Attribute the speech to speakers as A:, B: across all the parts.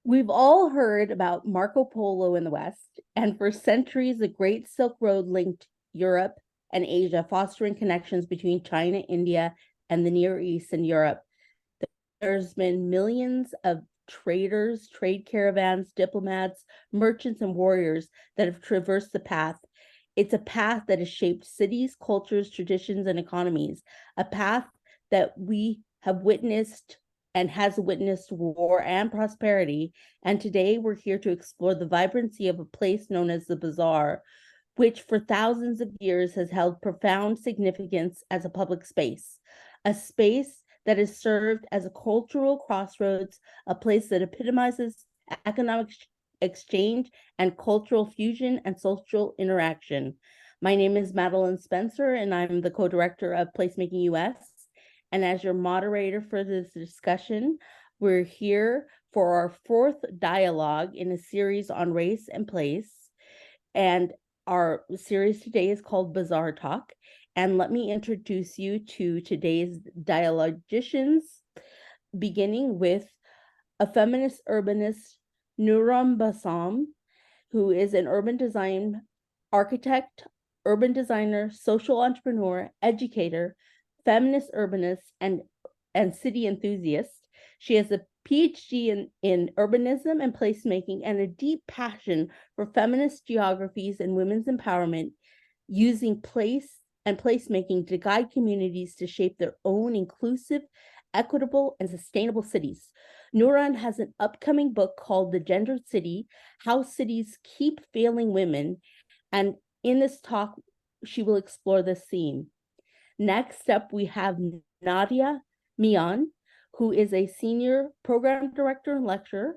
A: We've all heard about Marco Polo in the West, and for centuries, the Great Silk Road linked Europe and Asia, fostering connections between China, India, and the Near East and Europe. There's been millions of traders, trade caravans, diplomats, merchants, and warriors that have traversed the path. It's a path that has shaped cities, cultures, traditions, and economies, a path that we have witnessed and has witnessed war and prosperity. And today we're here to explore the vibrancy of a place known as the Bazaar, which for thousands of years has held profound significance as a public space, a space that has served as a cultural crossroads, a place that epitomizes economic exchange and cultural fusion and social interaction. My name is Madeleine Spencer, and I'm the co-director of PlacemakingUS. And as your moderator for this discussion, we're here for our fourth dialogue in a series on race and place. And our series today is called Bazaar Talk. And let me introduce you to today's dialogicians, beginning with a feminist urbanist, Nourhan Bassam, who is an urban design architect, urban designer, social entrepreneur, educator, feminist urbanist, and city enthusiast. She has a PhD in urbanism and placemaking and a deep passion for feminist geographies and women's empowerment, using place and placemaking to guide communities to shape their own inclusive, equitable, and sustainable cities. Nourhan has an upcoming book called The Gendered City: How Cities Keep Failing Women. And in this talk, she will explore this theme. Next up, we have Nadia Mian, who is a senior program director and lecturer,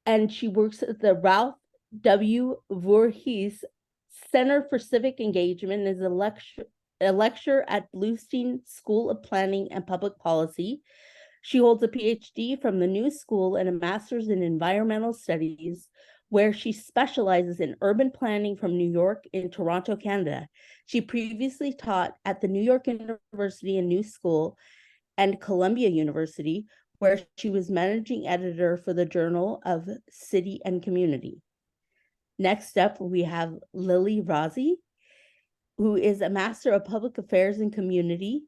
A: and she works at the Ralph W. Voorhees Center for Civic Engagement and is a lecturer at Bluestein School of Planning and Public Policy. She holds a PhD from the New School and a master's in environmental studies, where she specializes in urban planning from New York in Toronto, Canada. She previously taught at the New York University and New School and Columbia University, where she was managing editor for the Journal of City and Community. Next up, we have Lili Razi, who is a Master of Public Affairs and Community.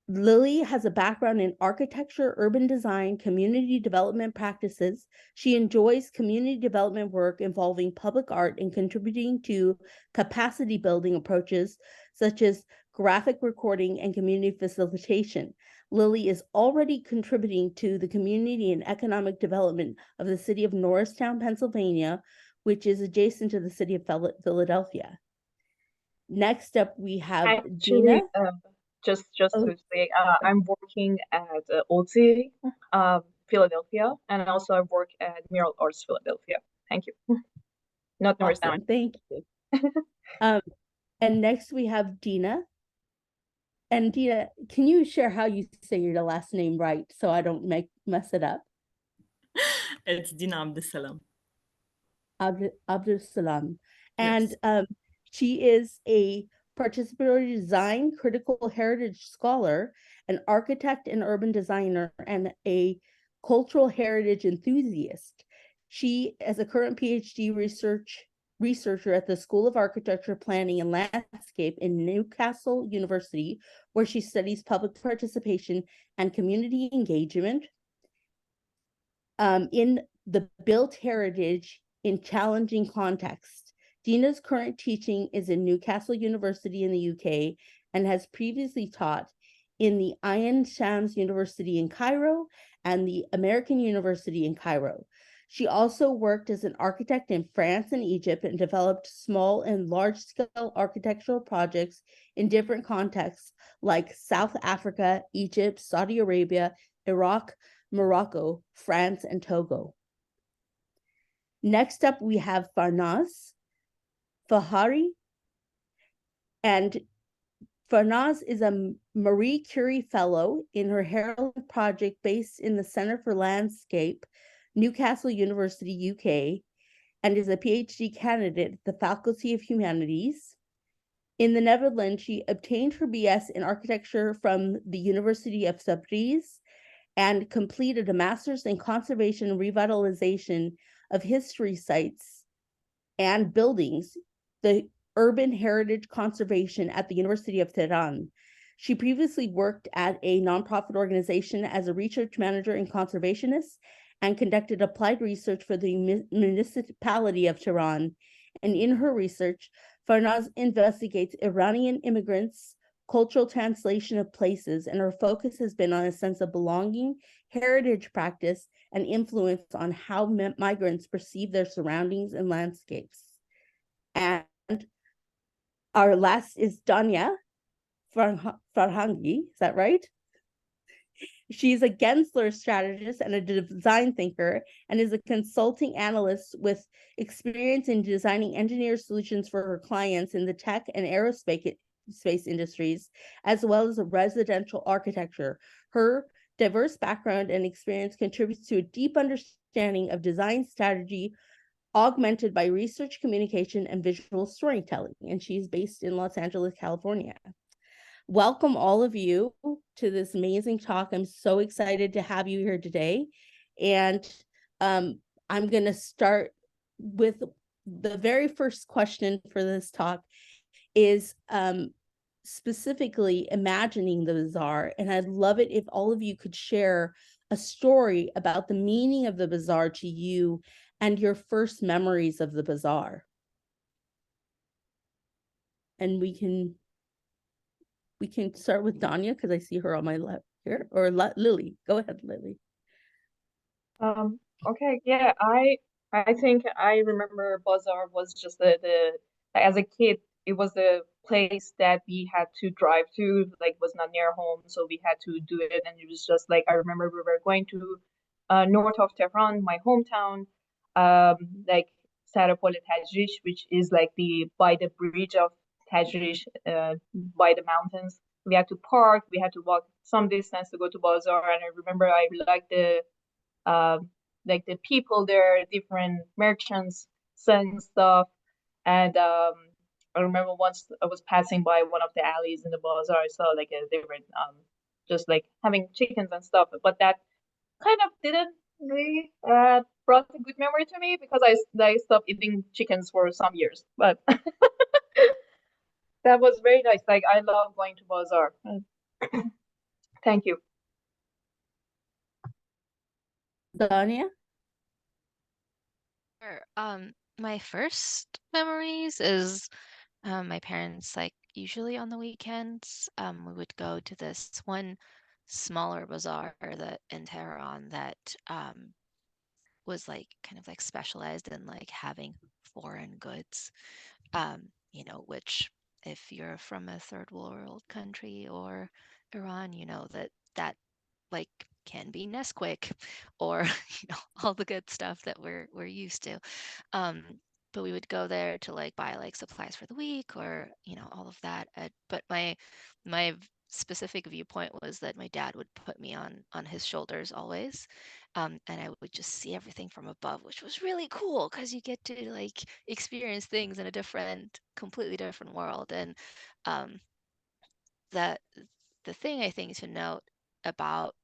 A: Lili has a background in architecture, urban design, community development practices. She enjoys community development work involving public art and contributing to capacity building approaches such as graphic recording and community facilitation. Lili is already contributing to the community and economic development of the city of Norristown, Pennsylvania, which is adjacent to the city of Philadelphia. Next up, we have Dina.
B: Just to say, I'm working at OT, Philadelphia, and also I work at Mural Arts Philadelphia. Thank you. Not Norristown.
A: Awesome. Thank you. And next we have Dina. And Dina, can you share how you say your last name right so I don't mess it up?
C: It's Dina Abdelsalam.
A: Abdelsalam.
C: Yes.
A: And she is a participatory design, critical heritage scholar, an architect and urban designer, and a cultural heritage enthusiast. She is a current PhD researcher at the School of Architecture, Planning, and Landscape in Newcastle University, where she studies public participation and community engagement in the built heritage in challenging contexts. Dina's current teaching is in Newcastle University in the UK and has previously taught in the Ain Shams University in Cairo and the American University in Cairo. She also worked as an architect in France and Egypt and developed small and large-scale architectural projects in different contexts like South Africa, Egypt, Saudi Arabia, Iraq, Morocco, France, and Togo. Next up, we have Farnaz Faraji, and Farnaz is a Marie Curie Fellow in her Herald project based in the Center for Landscape, Newcastle University, UK, and is a PhD candidate at the Faculty of Humanities. In the Netherlands, she obtained her BS in architecture from the University of Tabriz and completed a master's in conservation and revitalization of history sites and buildings, the urban heritage conservation at the University of Tehran. She previously worked at a nonprofit organization as a research manager and conservationist and conducted applied research for the municipality of Tehran. And in her research, Farnaz investigates Iranian immigrants, cultural translation of places, and her focus has been on a sense of belonging, heritage practice, and influence on how migrants perceive their surroundings and landscapes. And our last is Donya Farhangi, is that right? She's a Gensler strategist and a design thinker and is a consulting analyst with experience in designing engineer solutions for her clients in the tech and aerospace industries, as well as residential architecture. Her diverse background and experience contributes to a deep understanding of design strategy, augmented by research, communication, and visual storytelling. And she's based in Los Angeles, California. Welcome all of you to this amazing talk. I'm so excited to have you here today. And I'm going to start with the very first question for this talk is specifically imagining the bazaar. And I'd love it if all of you could share a story about the meaning of the bazaar to you and your first memories of the bazaar. And we can start with Donya because I see her on my left here, or Lili. Go ahead, Lili.
B: Okay, yeah, I think I remember Bazaar was just the as a kid, it was the place that we had to drive to, like was not near home, so we had to do it, and it was just like I remember we were going to north of Tehran, my hometown, like Sarapol Tajrish, which is like by the bridge of Tajrish, by the mountains. We had to park, we had to walk some distance to go to Bazaar, and I remember I liked like the people there, different merchants selling stuff. And I remember once I was passing by one of the alleys in the bazaar, I saw like they were just like having chickens and stuff. But that kind of didn't really brought a good memory to me because I stopped eating chickens for some years. But that was very nice. Like I love going to bazaar. Thank you.
A: Donya?
D: Sure. My first memories is my parents, like usually on the weekends, we would go to this one smaller bazaar that in Tehran that was like kind of like specialized in like having foreign goods, which if you're from a third world country or Iran, that like can be Nesquik or all the good stuff that we're used to. Um, but we would go there to like buy like supplies for the week or all of that. But my specific viewpoint was that my dad would put me on his shoulders always, and I would just see everything from above, which was really cool because you get to like experience things in a completely different world. And um, that the thing I think to note about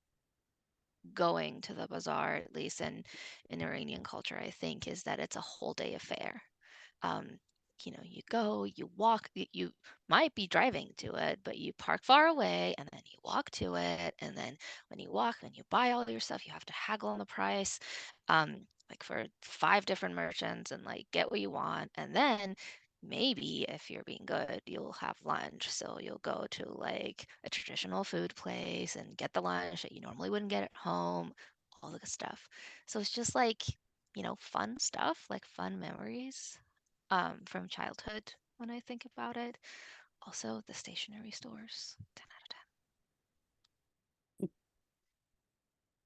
D: going to the bazaar, at least in Iranian culture, I think, is that it's a whole day affair. Um, you go, you walk, you might be driving to it, but you park far away and then you walk to it. And then when you walk and you buy all your stuff, you have to haggle on the price, like for 5 different merchants and like get what you want. And then maybe if you're being good, you'll have lunch. So you'll go to like a traditional food place and get the lunch that you normally wouldn't get at home, all the good stuff. So it's just like fun stuff, like fun memories from childhood when I think about it. Also, the stationery stores, 10 out of 10.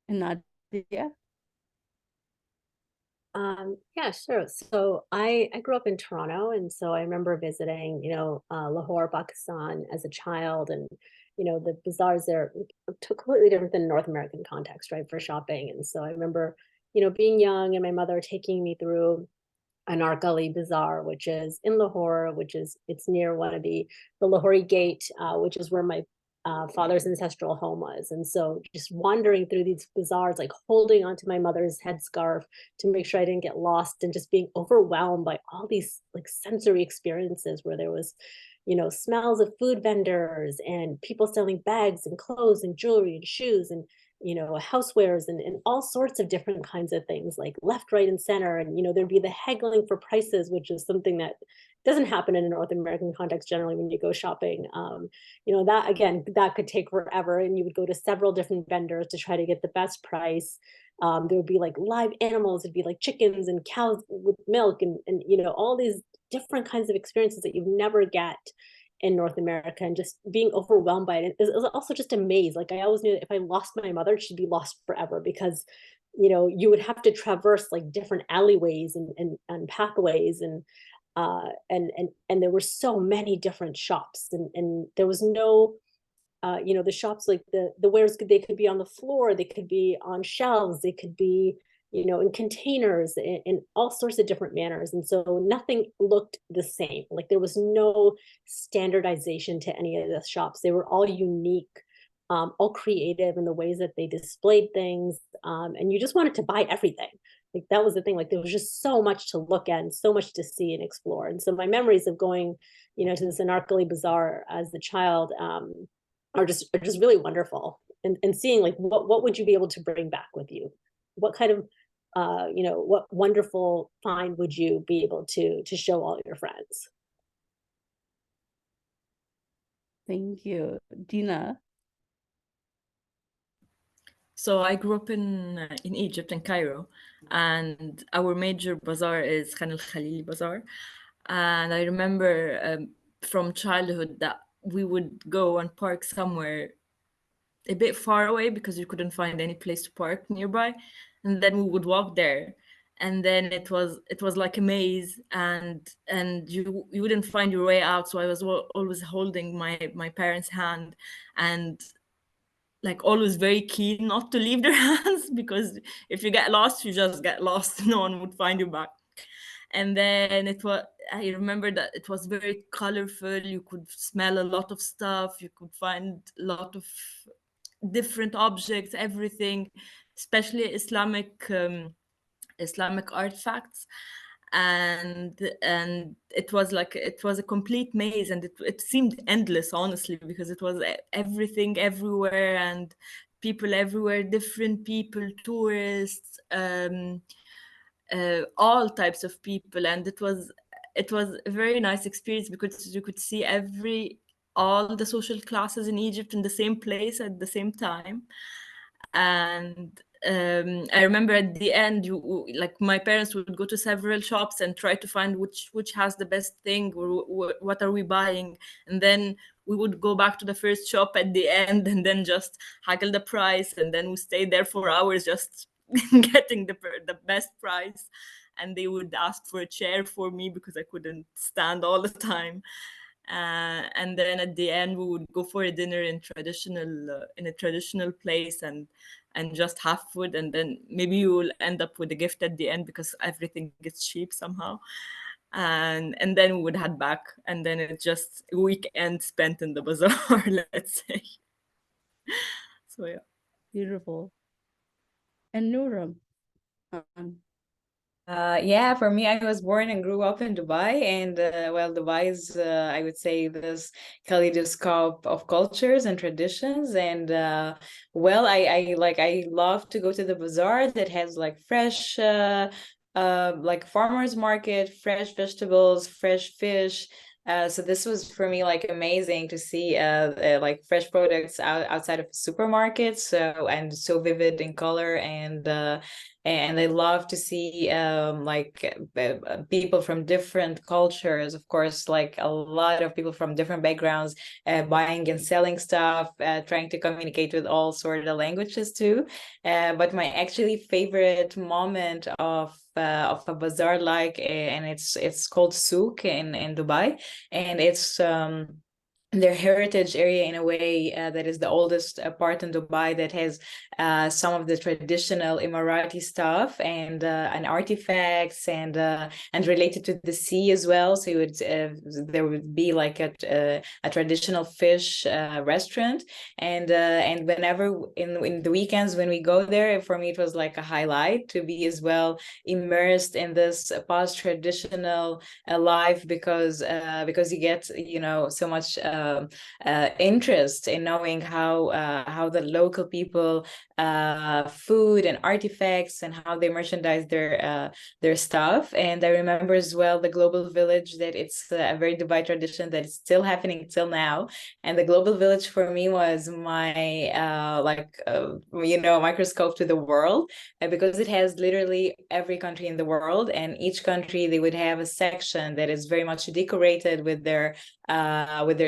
A: And Nadia?
E: Yeah, sure. So I grew up in Toronto, and so I remember visiting, Lahore, Pakistan as a child, and the bazaars there completely different than North American context, right, for shopping. And so I remember, being young and my mother taking me through Anarkali Bazaar, which is in Lahore, it's near one of the Lahori Gate, which is where my father's ancestral home was. And so just wandering through these bazaars, like holding onto my mother's headscarf to make sure I didn't get lost, and just being overwhelmed by all these like sensory experiences where there was, smells of food vendors and people selling bags and clothes and jewelry and shoes and housewares and all sorts of different kinds of things, like left, right, and center. And there'd be the haggling for prices, which is something that doesn't happen in a North American context generally when you go shopping. That again, that could take forever, and you would go to several different vendors to try to get the best price. There would be like live animals, it'd be like chickens and cows with milk, and all these different kinds of experiences that you never get in North America, and just being overwhelmed by it. It was also just a maze. Like I always knew that if I lost my mother, she'd be lost forever, because you would have to traverse like different alleyways and pathways, and there were so many different shops, and there was no the shops, like the wares, they could be on the floor, they could be on shelves, they could be in containers, in all sorts of different manners. And so nothing looked the same. Like there was no standardization to any of the shops. They were all unique, all creative in the ways that they displayed things, and you just wanted to buy everything. Like that was the thing. Like there was just so much to look at and so much to see and explore. And so my memories of going to this Anarkali Bazaar as a child are just really wonderful, and seeing like what would you be able to bring back with you, what kind of what wonderful find would you be able to show all your friends.
A: Thank you. Dina?
C: So I grew up in Egypt, in Cairo, and our major bazaar is Khan al-Khalili Bazaar. And I remember from childhood that we would go and park somewhere a bit far away because we couldn't find any place to park nearby, and then we would walk there, and then it was like a maze, and you wouldn't find your way out. So I was always holding my parents' hand, and like always very keen not to leave their hands, because if you get lost, you just get lost. No one would find you back. And then I remember that it was very colorful. You could smell a lot of stuff. You could find a lot of different objects, everything, especially Islamic artifacts. And it was a complete maze, and it seemed endless, honestly, because it was everything everywhere, and people everywhere, different people, tourists, all types of people. And it was a very nice experience, because you could see all the social classes in Egypt in the same place at the same time. And I remember at the end, like my parents would go to several shops and try to find which has the best thing, or what are we buying, and then we would go back to the first shop at the end and then just haggle the price, and then we stayed there for hours just getting the best price. And they would ask for a chair for me because I couldn't stand all the time. And then at the end, we would go for a dinner in a traditional place, and just have food, and then maybe you will end up with a gift at the end because everything gets cheap somehow. And then we would head back, and then it's just a weekend spent in the bazaar, let's say. So yeah.
A: Beautiful. And Nuram?
F: Yeah, for me, I was born and grew up in Dubai, and well, Dubai is, I would say, this kaleidoscope of cultures and traditions. And well, I love to go to the bazaar that has like fresh, like farmers market, fresh vegetables, fresh fish. So this was for me like amazing to see like fresh products outside of a supermarket. So, and so vivid in color, and and I love to see people from different cultures, of course, like a lot of people from different backgrounds, buying and selling stuff, trying to communicate with all sort of languages too. But my actually favorite moment of a bazaar, and it's called souk in Dubai, and it's their heritage area in a way that is the oldest part in Dubai that has some of the traditional Emirati stuff and artifacts and related to the sea as well. So there would be like a traditional fish restaurant, and whenever in the weekends when we go there, for me it was like a highlight to be as well immersed in this past traditional life, because you get so much interest in knowing how the local people food and artifacts and how they merchandise their stuff. And I remember as well the global village, that it's a very Dubai tradition that is still happening till now. And the global village for me was my microscope to the world, because it has literally every country in the world, and each country they would have a section that is very much decorated with their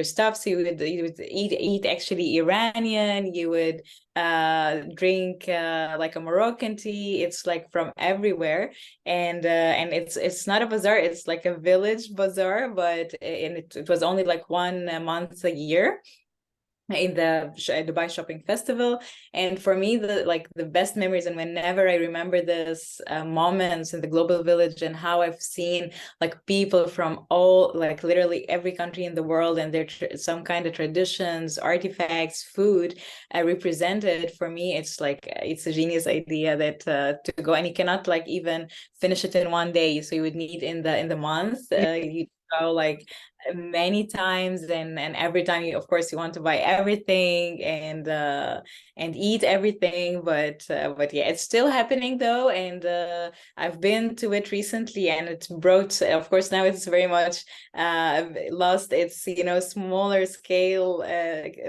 F: stuff. So you would eat actually Iranian, you would drink like a Moroccan tea. It's like from everywhere, and it's not a bazaar, it's like a village bazaar, but it was only like 1 month a year in the Dubai Shopping Festival. And for me, the best memories, and whenever I remember this moments in the global village and how I've seen like people from all, like literally every country in the world, and their some kind of traditions, artifacts, food represented, for me it's like it's a genius idea that to go, and you cannot like even finish it in one day, so you would need in the month you go like many times, and every time you, of course, you want to buy everything and eat everything, but yeah, it's still happening though. And I've been to it recently, and it brought, of course, now it's very much lost its smaller scale,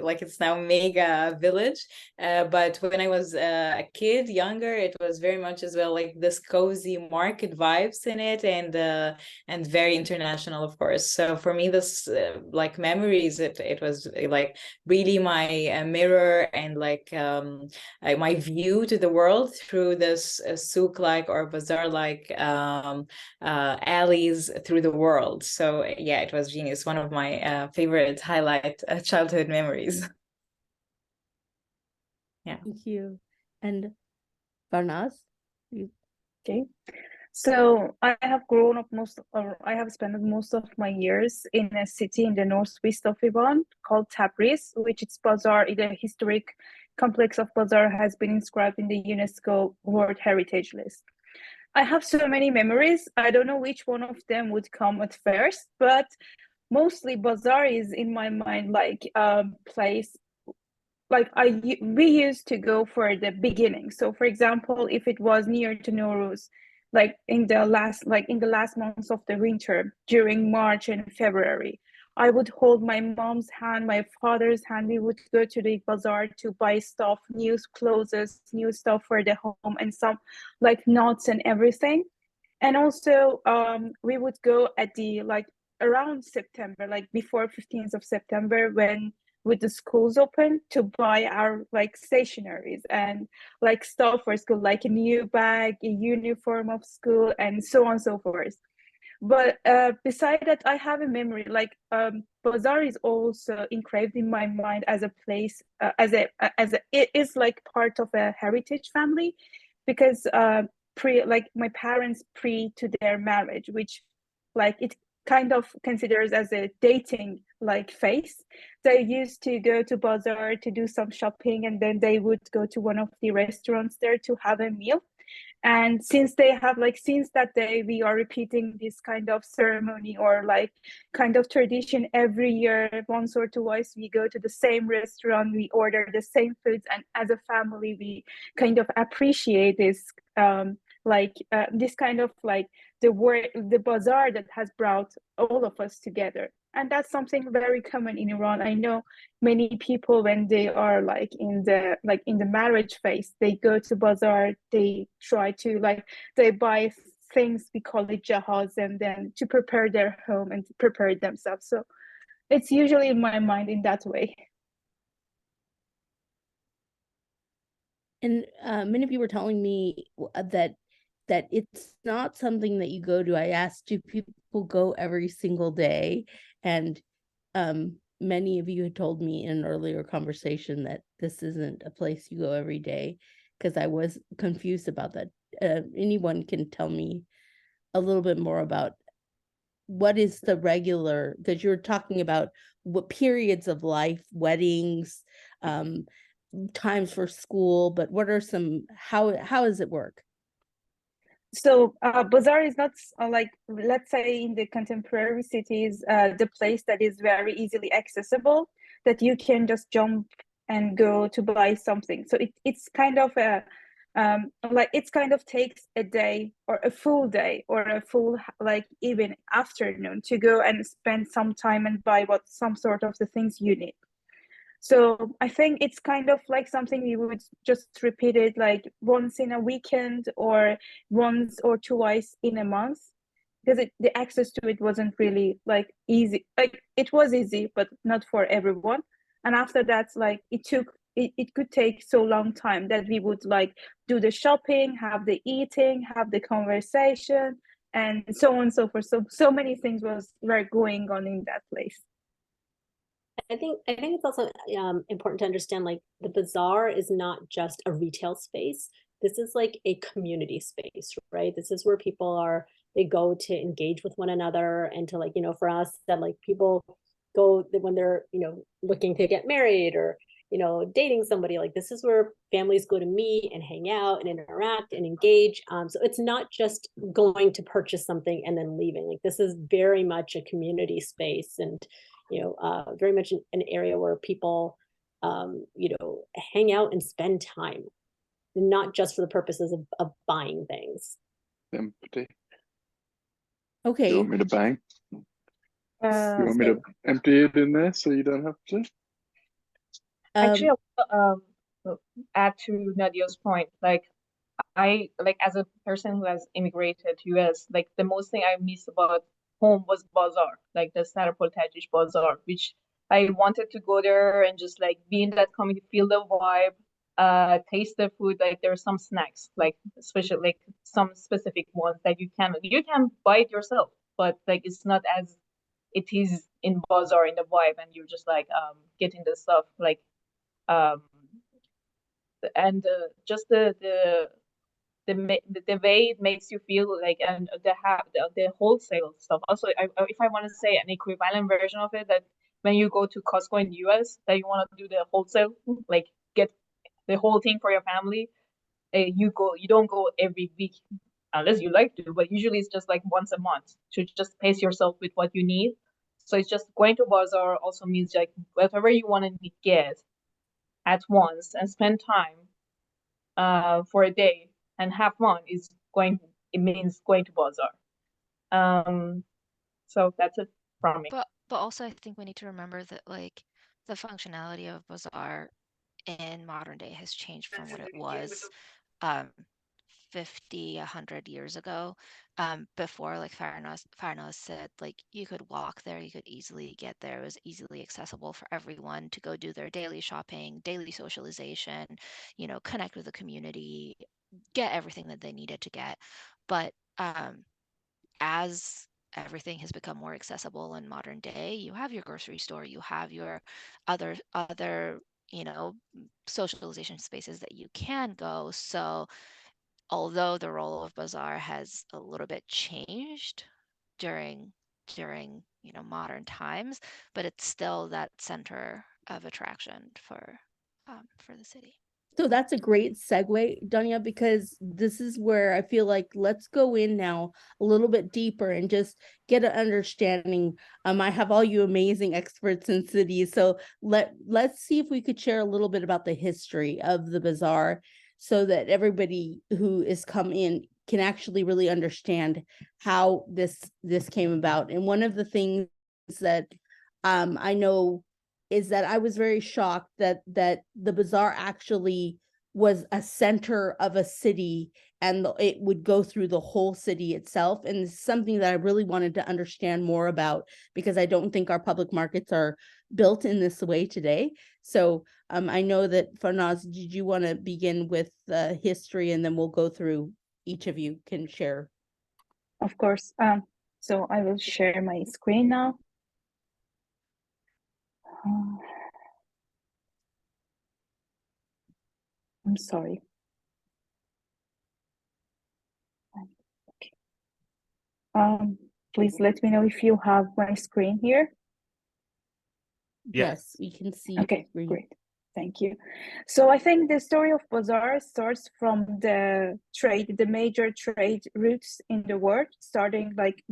F: like it's now mega village, but when I was a kid, younger, it was very much as well like this cozy market vibes in it, and very international, of course. So for me, this like memories, it was like really my mirror, and like my view to the world through this souk like or bazaar like alleys through the world. So yeah, it was genius, one of my favorite highlight childhood memories. Yeah,
A: Thank you. And Farnaz, you
G: Okay. So I have grown up I have spent most of my years in a city in the northwest of Iran called Tabriz, which its bazaar, the historic complex of bazaar, has been inscribed in the UNESCO World Heritage List. I have so many memories. I don't know which one of them would come at first, but mostly bazaar is in my mind like a place like we used to go for the beginning. So for example, if it was near to Nowruz, like in the last months of the winter, during March and February, I would hold my mom's hand, my father's hand. We would go to the bazaar to buy stuff, new clothes, new stuff for the home, and some like nuts and everything. And also we would go at the like around September, like before 15th of September, when with the schools open, to buy our like stationaries and like stuff for school, like a new bag, a uniform of school, and so on and so forth. But beside that, I have a memory like bazaar is also engraved in my mind as a place, it is like part of a heritage family, because my parents pre to their marriage, which like it kind of considers as a dating like phase, they used to go to bazaar to do some shopping, and then they would go to one of the restaurants there to have a meal. And since that day, we are repeating this kind of ceremony or like kind of tradition every year. Once or twice we go to the same restaurant, we order the same foods, and as a family we kind of appreciate this this kind of like the bazaar that has brought all of us together. And that's something very common in Iran. I know many people, when they are like in the marriage phase, they go to Bazaar, they try to they buy things, we call it jahaz, and then to prepare their home and to prepare themselves. So it's usually in my mind in that way.
A: And many of you were telling me that it's not something that you go to. I asked, do people go every single day? And many of you had told me in an earlier conversation that this isn't a place you go every day, because I was confused about that. Anyone can tell me a little bit more about what is the regular, because you're talking about what periods of life, weddings, times for school, but what are some, how does it work?
G: So Bazaar is not let's say in the contemporary cities, the place that is very easily accessible, that you can just jump and go to buy something. So it's kind of a it's kind of takes a day or a full day or a full even afternoon to go and spend some time and buy some sort of the things you need. So I think it's kind of like something we would just repeat it like once in a weekend or once or twice in a month, because the access to it wasn't really easy. It was easy, but not for everyone. And after that, it could take so long time that we would do the shopping, have the eating, have the conversation, and so on and so forth. So many things were going on in that place.
E: I think it's also important to understand the bazaar is not just a retail space. This is like a community space, right? This is where people they go to engage with one another and to for us that people go when they're looking to get married or dating somebody. This is where families go to meet and hang out and interact and engage. So it's not just going to purchase something and then leaving. This is very much a community space and very much an area where people hang out and spend time, not just for the purposes of buying things.
H: Empty.
A: Okay.
H: You want me to bang? You want me to empty it in there so you don't have to?
B: Actually, I'll add to Nadia's point. I as a person who has immigrated to US, the most thing I miss about home was Bazaar, the Sarapol Tajish Bazaar, which I wanted to go there and just be in that community, feel the vibe, taste the food. There are some snacks, especially some specific ones that you can buy it yourself, but it's not as it is in Bazaar in the vibe, and you're just getting the stuff and just the way it makes you feel and the wholesale stuff. Also, if I want to say an equivalent version of it, that when you go to Costco in the US, that you want to do the wholesale, get the whole thing for your family, you don't go every week unless you like to, but usually it's just once a month to just pace yourself with what you need. So it's just going to Bazaar also means whatever you want to get at once and spend time for a day and have fun means going to Bazaar. So that's it from me.
D: But also I think we need to remember that the functionality of Bazaar in modern day has changed from what it was 50, 100 years ago. Before, like Farnaz said, you could walk there, you could easily get there. It was easily accessible for everyone to go do their daily shopping, daily socialization, connect with the community, get everything that they needed to get. But as everything has become more accessible in modern day, you have your grocery store, you have your other socialization spaces that you can go. So although the role of Bazaar has a little bit changed during modern times, but it's still that center of attraction for the city.
A: So that's a great segue, Donya, because this is where I feel like let's go in now a little bit deeper and just get an understanding. I have all you amazing experts in cities, so let's see if we could share a little bit about the history of the bazaar, so that everybody who is come in can actually really understand how this came about. And one of the things that I know is that I was very shocked that the bazaar actually was a center of a city, and it would go through the whole city itself. And it's something that I really wanted to understand more about, because I don't think our public markets are built in this way today. So I know that, Farnaz, did you want to begin with history, and then we'll go through, each of you can share.
G: Of course. So I will share my screen now. I'm sorry. Okay. Please let me know if you have my screen here.
A: Yes, we can see.
G: Okay, great. Thank you. So I think the story of Bazaar starts from the major trade routes in the world,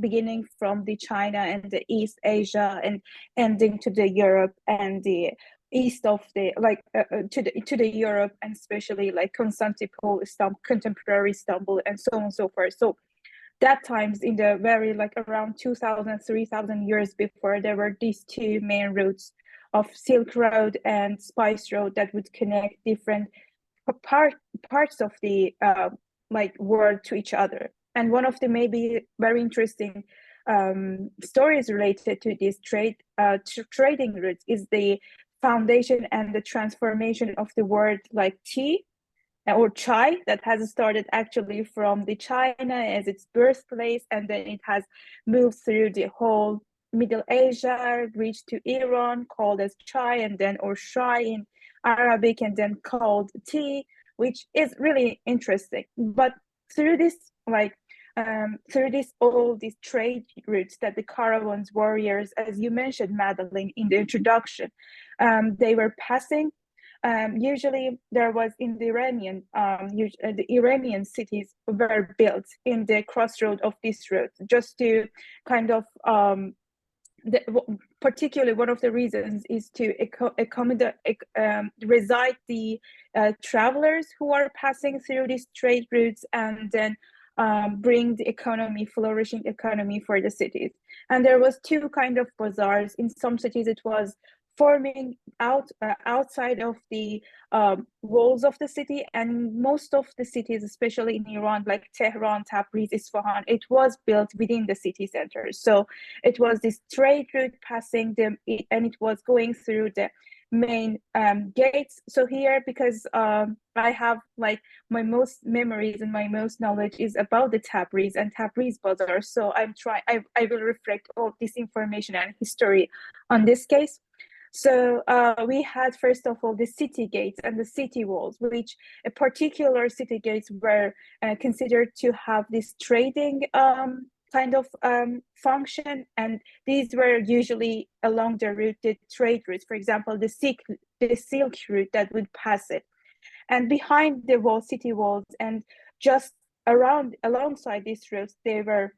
G: beginning from the China and the East Asia and ending to the Europe and the east of the to the Europe, and especially like Constantinople, contemporary Istanbul, and so on and so forth. So that times in the very around 2000, 3000 years before, there were these two main routes of Silk Road and Spice Road that would connect different parts of the world to each other. And one of the maybe very interesting stories related to these trading routes is the foundation and the transformation of the word like tea or chai, that has started actually from the China as its birthplace, and then it has moved through the whole Middle Asia, reached to Iran, called as chai, and then or shai in Arabic, and then called tea, which is really interesting. But through this all these trade routes that the caravans, warriors, as you mentioned, Madeleine, in the introduction, they were passing. Usually there was in the Iranian cities were built in the crossroad of this road, just to kind of particularly one of the reasons is to accommodate reside the travelers who are passing through these trade routes, and then bring the flourishing economy for the cities. And there was two kind of bazaars. In some cities it was forming outside of the walls of the city, and most of the cities, especially in Iran, like Tehran, Tabriz, Isfahan, it was built within the city centers. So it was this trade route passing them, and it was going through the main gates. So here, because I have my most memories and my most knowledge is about the Tabriz and Tabriz Bazaar, so I will reflect all this information and history on this case. So we had, first of all, the city gates and the city walls, which a particular city gates were considered to have this trading kind of function, and these were usually along the route, the trade routes. For example, the silk route that would pass it, and behind the city walls, and just alongside these routes, there were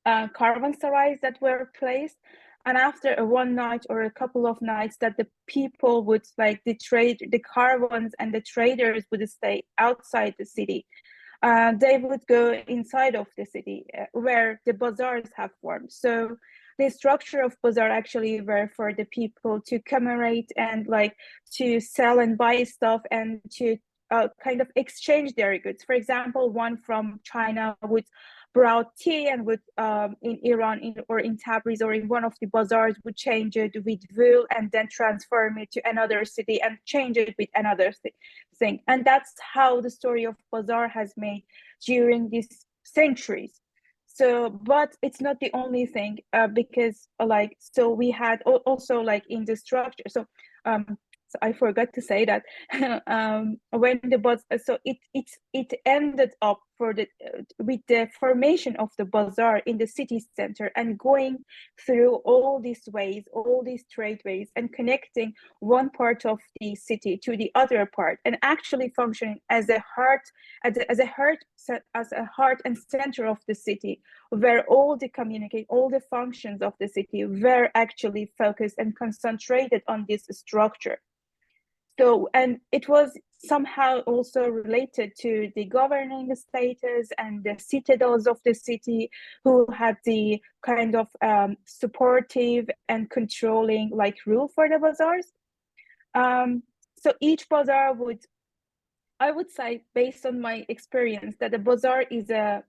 G: caravanserais that were placed. And after one night or a couple of nights that the people would the caravans and the traders would stay outside the city, they would go inside of the city where the bazaars have formed. So the structure of bazaar actually were for the people to commemorate and to sell and buy stuff, and to kind of exchange their goods. For example, one from China would brought tea, and would in Iran or in Tabriz or in one of the bazaars would change it with wool, and then transform it to another city and change it with another thing. And that's how the story of bazaar has made during these centuries. So, but it's not the only thing, because so we had also in the structure. So I forgot to say that when the bazaar, so it ended up with the formation of the bazaar in the city center, and going through all these ways, all these trade ways, and connecting one part of the city to the other part, and actually functioning as a heart and center of the city, where all the functions of the city were actually focused and concentrated on this structure. So, and it was somehow also related to the governing status and the citadels of the city, who had the kind of supportive and controlling like rule for the bazaars. So each bazaar would, I would say, based on my experience, that the bazaar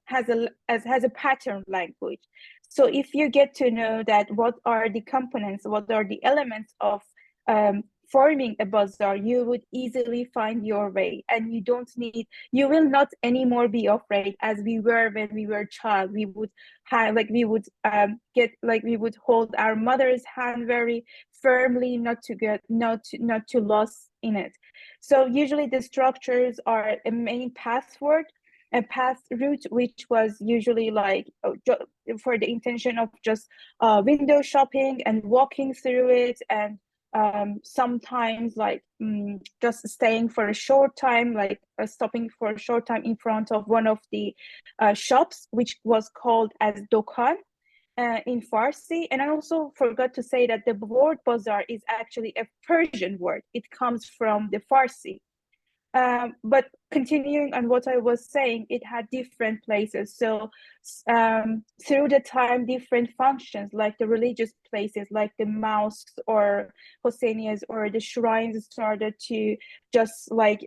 G: has a pattern language. So if you get to know that what are the components, what are the elements of forming a bazaar, you would easily find your way, and you will not anymore be afraid as we were when we were child. We would hold our mother's hand very firmly, not to lose in it. So usually the structures are a main password, a path route, which was usually like for the intention of just window shopping and walking through it, and sometimes like just staying for a short time, like stopping for a short time in front of one of the shops, which was called as dokan in Farsi. And I also forgot to say that the word bazaar is actually a Persian word. It comes from the Farsi. But continuing on what I was saying, it had different places. So through the time, different functions like the religious places, like the mosques or Hosseinias or the shrines, started to just like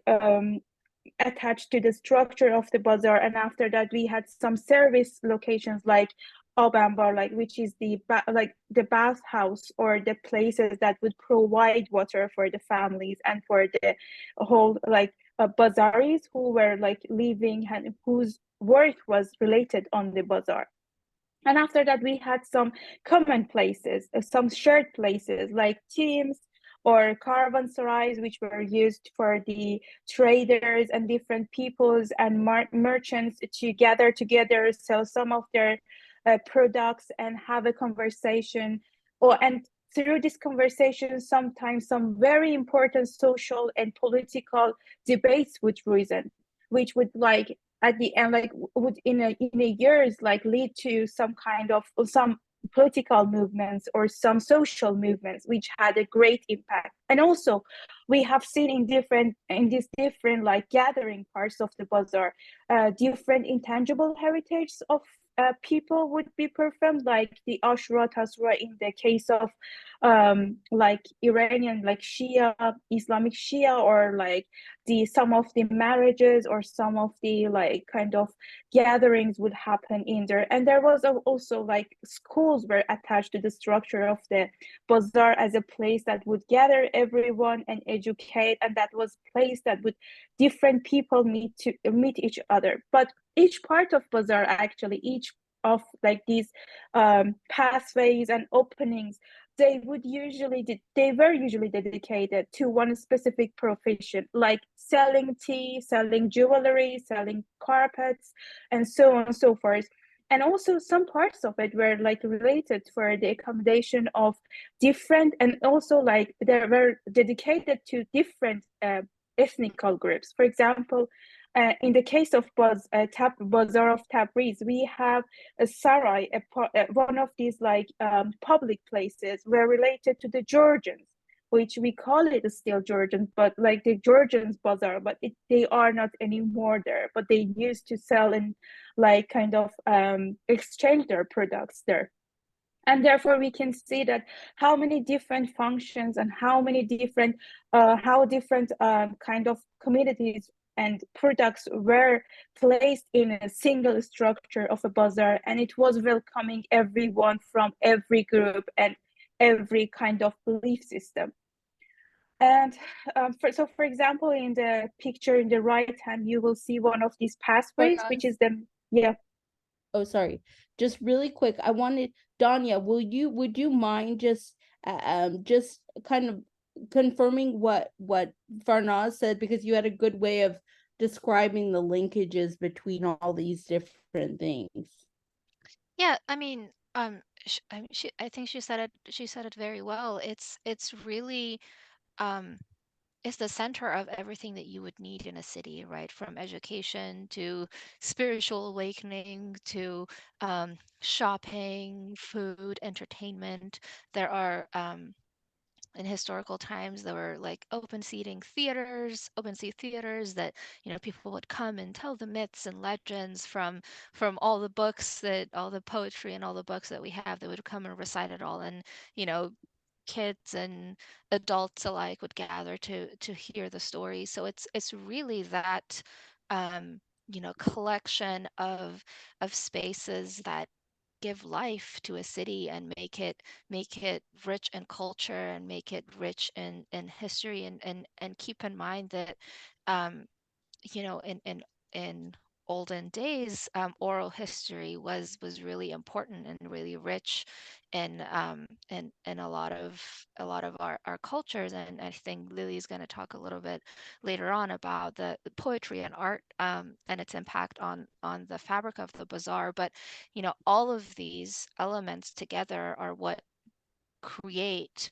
G: attached to the structure of the bazaar. And after that, we had some service locations like Abambar, like which is the bathhouse, or the places that would provide water for the families and for the whole like bazaris who were like living and whose work was related on the bazaar. And after that, we had some common places, some shared places like teams or caravanserais, which were used for the traders and different peoples and merchants to gather together, sell some of their products and have a conversation. And through this conversation, sometimes some very important social and political debates would reason, which would like at the end like would in a years like lead to some kind of some political movements or some social movements which had a great impact. And also we have seen in these different like gathering parts of the bazaar different intangible heritage of people would be performed, like the Ashura Tasra in the case of like Iranian like Shia, Islamic Shia, or like some of the marriages or some of the like kind of gatherings would happen in there. And there was also like schools were attached to the structure of the bazaar as a place that would gather everyone and educate, and that was place that would different people meet each other. But each part of bazaar, actually each of like these pathways and openings, they were usually dedicated to one specific profession, like selling tea, selling jewelry, selling carpets, and so on and so forth. And also some parts of it were like related for the accommodation of different, and also like they were dedicated to different ethnical groups. For example, in the case of Bazaar of Tabriz, we have a sarai, one of these like public places were related to the Georgians, which we call it still Georgian, but like the Georgians bazaar, but they are not anymore there, but they used to sell and like kind of exchange their products there. And therefore we can see that how many different functions and how different kind of communities and products were placed in a single structure of a bazaar, and it was welcoming everyone from every group and every kind of belief system. And for example, in the picture in the right hand, you will see one of these pathways, which is the
A: Oh, sorry. Just really quick, I wanted Donya, would you mind just kind of confirming what Farnaz said, because you had a good way of describing the linkages between all these different things.
D: Yeah, I mean, I think she said it very well. It's really it's the center of everything that you would need in a city, right? From education to spiritual awakening to shopping, food, entertainment. There are in historical times, there were like open seat theaters that, you know, people would come and tell the myths and legends from all the books, that all the poetry and all the books that we have. They would come and recite it all, and, you know, kids and adults alike would gather to hear the story. So it's really that, you know, collection of spaces that give life to a city and make it rich in culture and make it rich in history, and keep in mind that, you know, in olden days, oral history was really important and really rich in a lot of our cultures. And I think Lily's going to talk a little bit later on about the poetry and art, and its impact on the fabric of the bazaar. But, you know, all of these elements together are what create,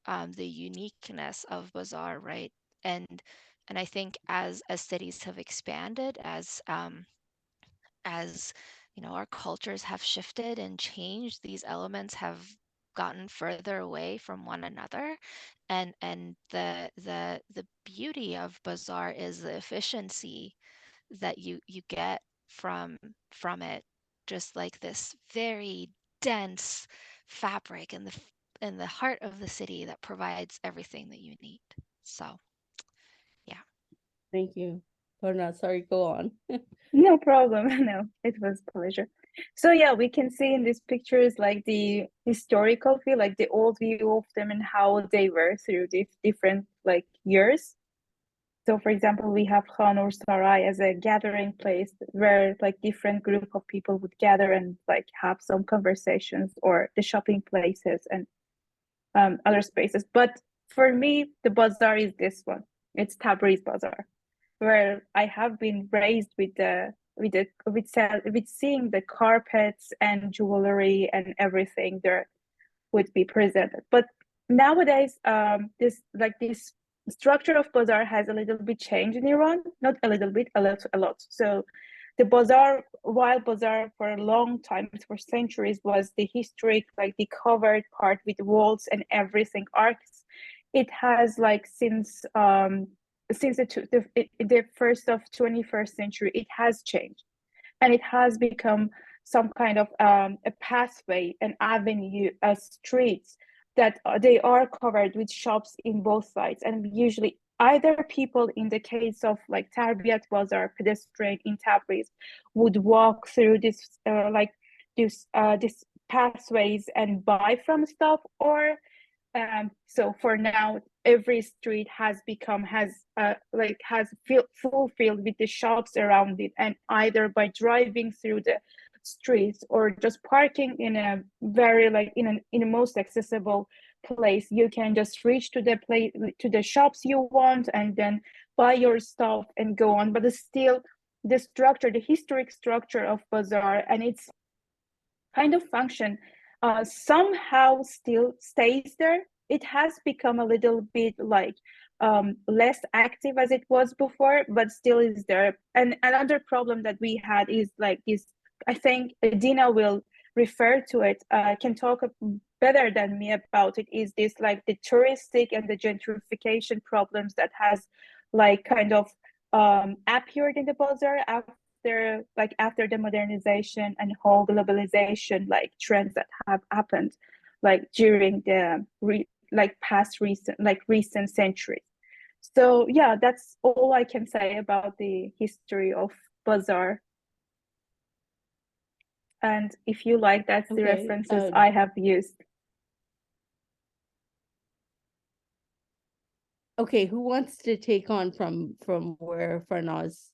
D: the uniqueness of bazaar, right? And I think as cities have expanded, as you know, our cultures have shifted and changed, these elements have gotten further away from one another. And the beauty of bazaar is the efficiency that you get from it, just like this very dense fabric in the heart of the city that provides everything that you need. So yeah.
A: Thank you. Farnaz, sorry, go on.
G: No problem. No, it was a pleasure. So yeah, we can see in these pictures like the historical view, like the old view of them and how they were through the different like years. So for example, we have Khan or Sarai as a gathering place where like different group of people would gather and like have some conversations, or the shopping places and other spaces. But for me, the bazaar is this one. It's Tabriz Bazaar, where I have been raised with seeing the carpets and jewelry and everything there would be presented. But nowadays, this structure of bazaar has a little bit changed in Iran. Not a little bit, a lot. So the bazaar, while bazaar for a long time, for centuries, was the historic, like the covered part with walls and everything, arcs. It has like since the first of 21st century, it has changed, and it has become some kind of a pathway, an avenue, streets that they are covered with shops in both sides. And usually either people, in the case of like Tarbiyat Bazaar, pedestrian in Tabriz, would walk through this pathways and buy from stuff, or so for now every street has fulfilled with the shops around it, and either by driving through the streets or just parking in a very in a most accessible place, you can just reach to the shops you want and then buy your stuff and go on. But it's still the historic structure of bazaar and its kind of function somehow still stays there. It has become a little bit like less active as it was before, but still is there. And another problem that we had is like this, I think Dina will refer to it, can talk better than me about it, is this like the touristic and the gentrification problems that has like kind of appeared in the bazaar after the modernization and whole globalization like trends that have happened like during the recent centuries. So yeah, that's all I can say about the history of bazaar. And if you like, that's the references I have used.
A: Okay, who wants to take on from where Farnaz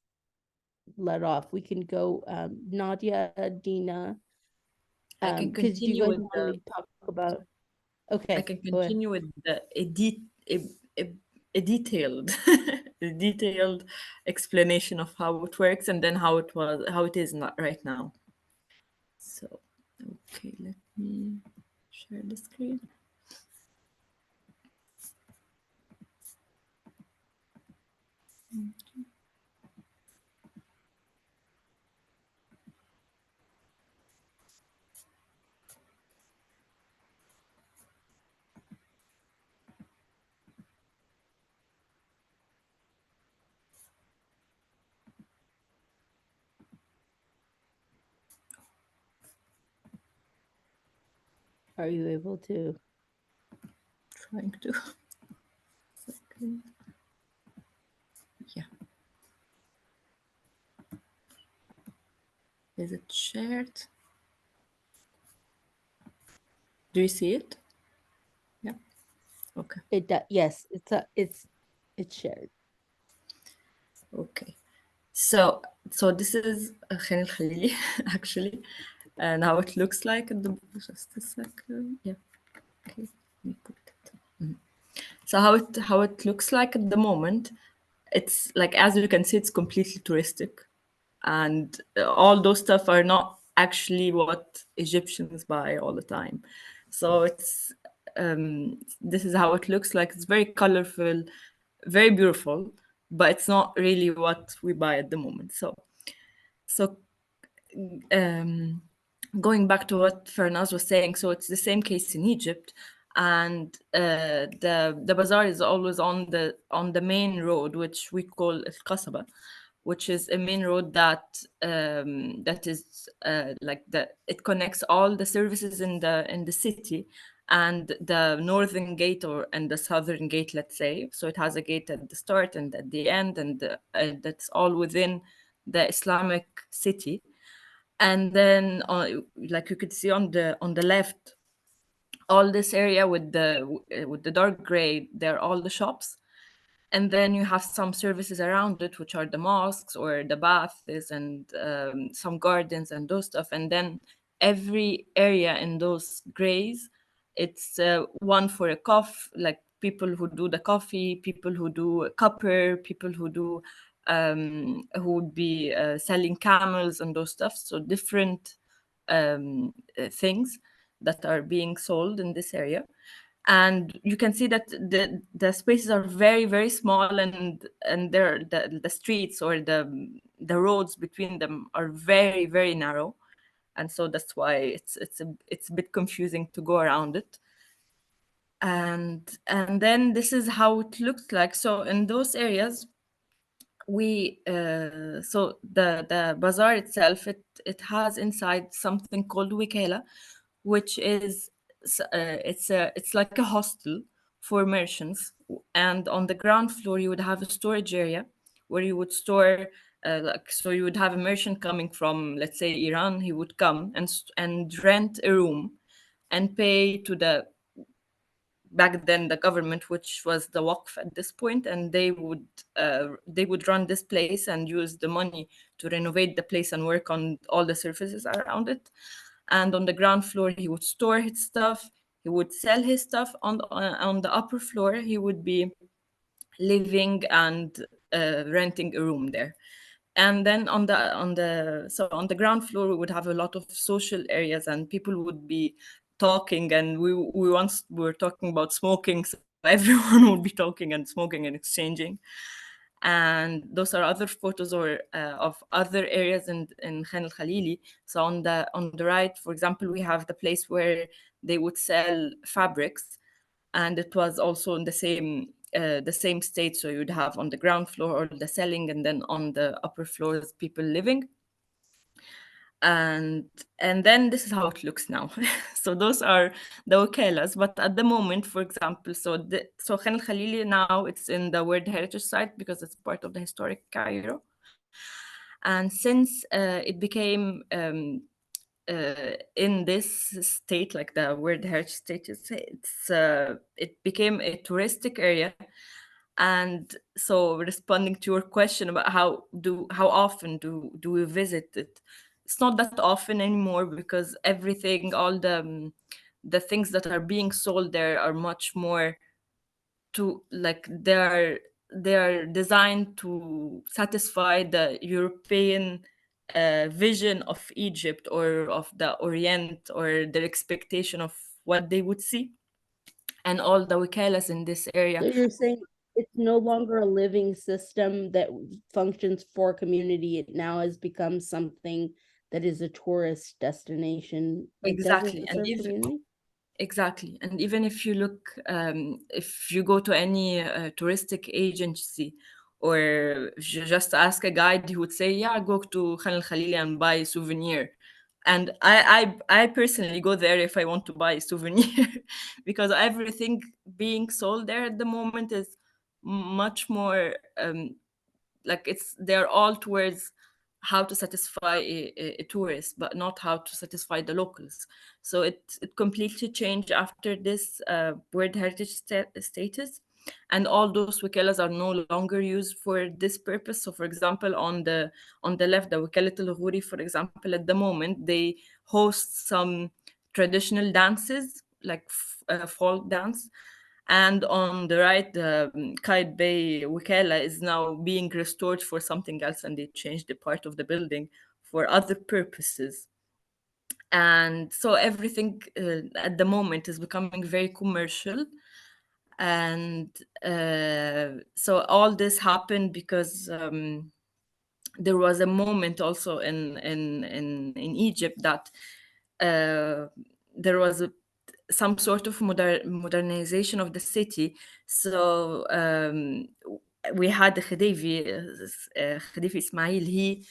A: let off? We can go Nadia, Dina.
C: I can continue with
A: talk about. Okay,
C: I can continue with a detailed a detailed explanation of how it works and then how it is not right now. So okay, let me share the screen.
A: Are you able to?
C: Trying to. Yeah. Is it shared? Do you see it? Yeah. Okay.
A: It does. Yes, it's shared.
C: Okay. So this is Khan al-Khalili actually, and how it looks like at the just a second. Yeah. Okay. Let me put it. So how it looks like at the moment, it's like, as you can see, it's completely touristic, and all those stuff are not actually what Egyptians buy all the time. So it's this is how it looks like. It's very colorful, very beautiful, but it's not really what we buy at the moment. So um, going back to what Farnaz was saying, so it's the same case in Egypt, and the bazaar is always on the main road, which we call Al Qasaba, which is a main road that is it connects all the services in the city, and the northern gate and the southern gate, let's say. So it has a gate at the start and at the end, and that's all within the Islamic city. And then like you could see on the left, all this area with the dark gray, they're all the shops. And then you have some services around it, which are the mosques or the baths and some gardens and those stuff. And then every area in those grays, it's one for a like people who do the coffee, people who do copper, people who would be selling camels and those stuff. So different things that are being sold in this area. And you can see that the spaces are very, very small, and the streets or the roads between them are very, very narrow, and so that's why it's a bit confusing to go around it. And then this is how it looks like. So in those areas, we so the bazaar itself, it has inside something called wikela, which is it's like a hostel for merchants. And on the ground floor you would have a storage area where you would store so you would have a merchant coming from, let's say, Iran. He would come and rent a room and pay to the, back then, the government, which was the Waqf at this point, and they would run this place and use the money to renovate the place and work on all the surfaces around it. And on the ground floor he would store his stuff, he would sell his stuff. On the upper floor he would be living and renting a room there. And then on the ground floor we would have a lot of social areas, and people would be talking. And we once were talking about smoking, so everyone would be talking and smoking and exchanging. And those are other photos of other areas in Khan al-Khalili. So on the right, for example, we have the place where they would sell fabrics, and it was also in the same state. So you'd have on the ground floor all the selling, and then on the upper floors people living. And then this is how it looks now. So those are the wakalas. But at the moment, for example, so Khan al-Khalili now, it's in the World Heritage Site because it's part of the historic Cairo. And since it became in this state, like the World Heritage State, it became a touristic area. And so, responding to your question about how often do we visit it, it's not that often anymore, because everything, all the things that are being sold there are much more to, like, they are designed to satisfy the European vision of Egypt or of the Orient, or their expectation of what they would see. And all the wikalas in this area.
A: So you're saying it's no longer a living system that functions for community. It now has become something that is a tourist destination. It
C: Exactly.
A: doesn't serve community.
C: Exactly. And even if you look, if you go to any touristic agency, or if you just ask a guide, he would say, yeah, go to Khan al-Khalili and buy a souvenir. And I personally go there if I want to buy a souvenir because everything being sold there at the moment is much more like they're all towards how to satisfy a tourist, but not how to satisfy the locals. So it completely changed after this World Heritage status, and all those wikalas are no longer used for this purpose. So, for example, on the left, the Wikalat Al Ghuri, for example, at the moment they host some traditional dances like folk dance. And on the right, the Qaid Bay Wikala is now being restored for something else, and they changed the part of the building for other purposes. And so everything at the moment is becoming very commercial. And so all this happened because there was a moment also in Egypt that there was some sort of modernization of the city. So we had the Khedive Ismail. He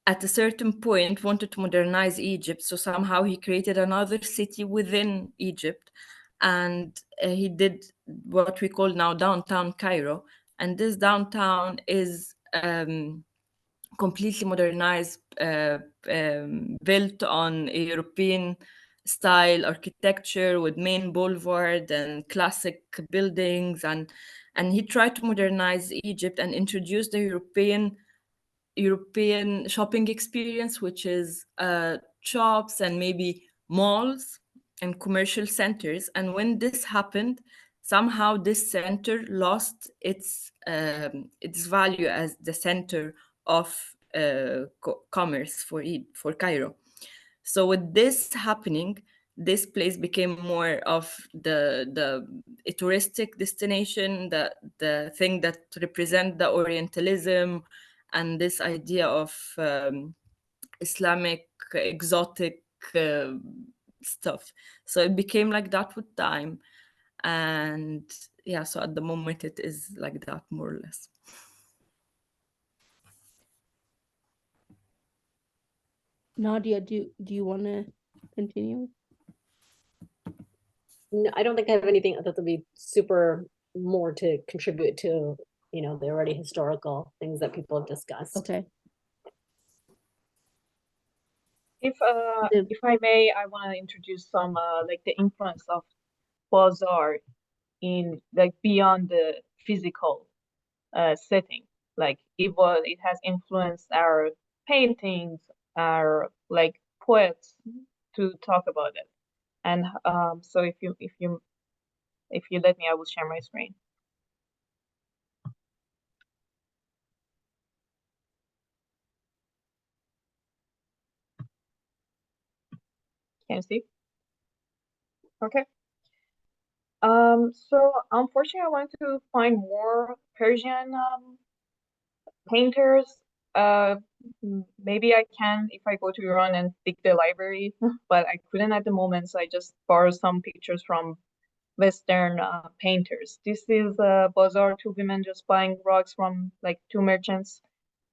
C: at a certain point wanted to modernize Egypt, so somehow he created another city within Egypt, and he did what we call now downtown Cairo. And this downtown is completely modernized, built on a European style architecture with main boulevard and classic buildings. And he tried to modernize Egypt and introduce the European shopping experience, which is shops and maybe malls and commercial centers. And when this happened, somehow this center lost its value as the center of commerce for Cairo. So with this happening, this place became more of a touristic destination, the thing that represent the Orientalism and this idea of Islamic exotic stuff. So it became like that with time. And yeah, so at the moment it is like that, more or less.
A: Nadia, do you want to continue?
E: No, I don't think I have anything that would be super more to contribute to, you know, the already historical things that people have discussed.
A: Okay.
B: If I may, I want to introduce some like the influence of Bazaar in like beyond the physical setting. Like it has influenced our paintings, our like poets to talk about it. And so if you let me, I will share my screen. Can you see? Okay. So unfortunately, I wanted to find more Persian painters. Maybe I can if I go to Iran and dig the library, but I couldn't at the moment, so I just borrowed some pictures from Western painters. This is Bazaar, two women just buying rugs from like two merchants.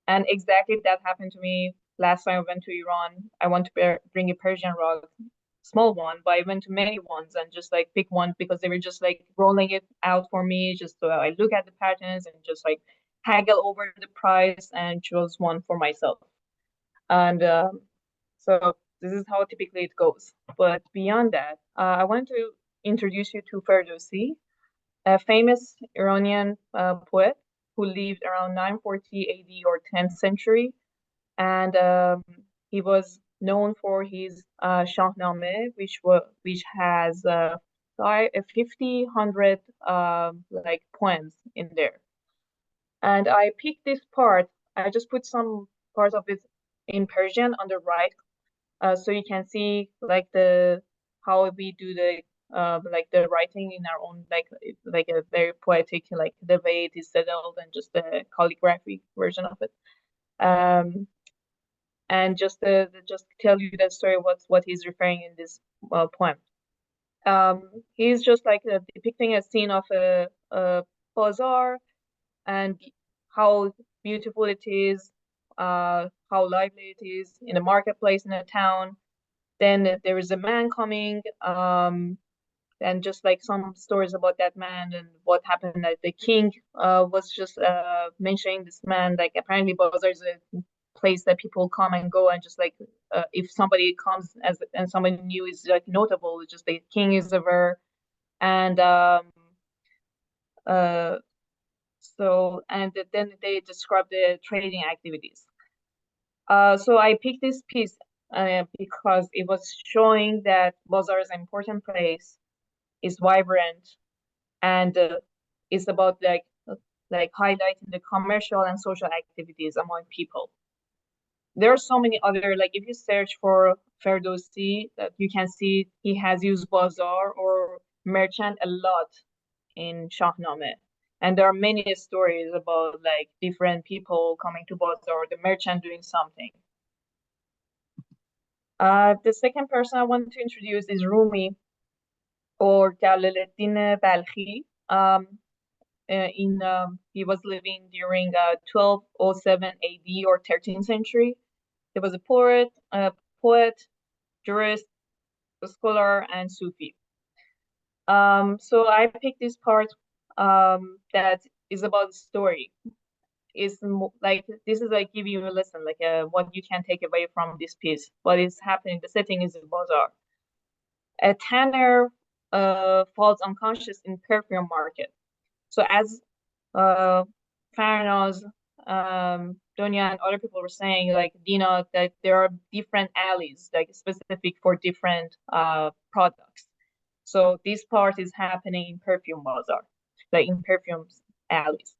B: And exactly that happened to me last time I went to Iran. I want to bring a Persian rug, small one, but I went to many ones and just like pick one because they were just like rolling it out for me. Just so I look at the patterns and just like haggle over the price and chose one for myself. And so this is how typically it goes. But beyond that, I wanted to introduce you to Ferdowsi, a famous Iranian poet who lived around 940 AD or 10th century. And he was known for his Shahnameh, which has 100 like poems in there. And I picked this part. I just put some parts of it in Persian on the right, so you can see like how we do like the writing in our own like a very poetic, like the way it is settled and just the calligraphy version of it. And just tell you the story what he's referring in this poem. He's just like depicting a scene of a bazaar and how beautiful it is, how lively it is in the marketplace in a town. Then there is a man coming, and just like some stories about that man and what happened. That the king was just mentioning this man. Like apparently Bazaar is a place that people come and go, and just like if somebody comes as and somebody new is like notable, it's just the king is there, and so and then they describe the trading activities. So I picked this piece because it was showing that Bazaar is an important place, is vibrant, and it's about like highlighting the commercial and social activities among people. There are so many other, like if you search for Ferdowsi, that you can see he has used Bazaar or merchant a lot in Shahnameh. And there are many stories about like different people coming to Bazaar, the merchant doing something. The second person I want to introduce is Rumi, or Jalaluddin Balkhi. He was living during 1207 AD or 13th century. He was a poet, jurist, a scholar, and Sufi. So I picked this part that is about the story. Is like this is like giving you a lesson, like what you can take away from this piece. What is happening? The setting is a bazaar. A tanner falls unconscious in perfume market. So as Farnaz, Donya, and other people were saying, like Dina, that there are different alleys, like specific for different products. So this part is happening in perfume bazaar, like in perfume alleys.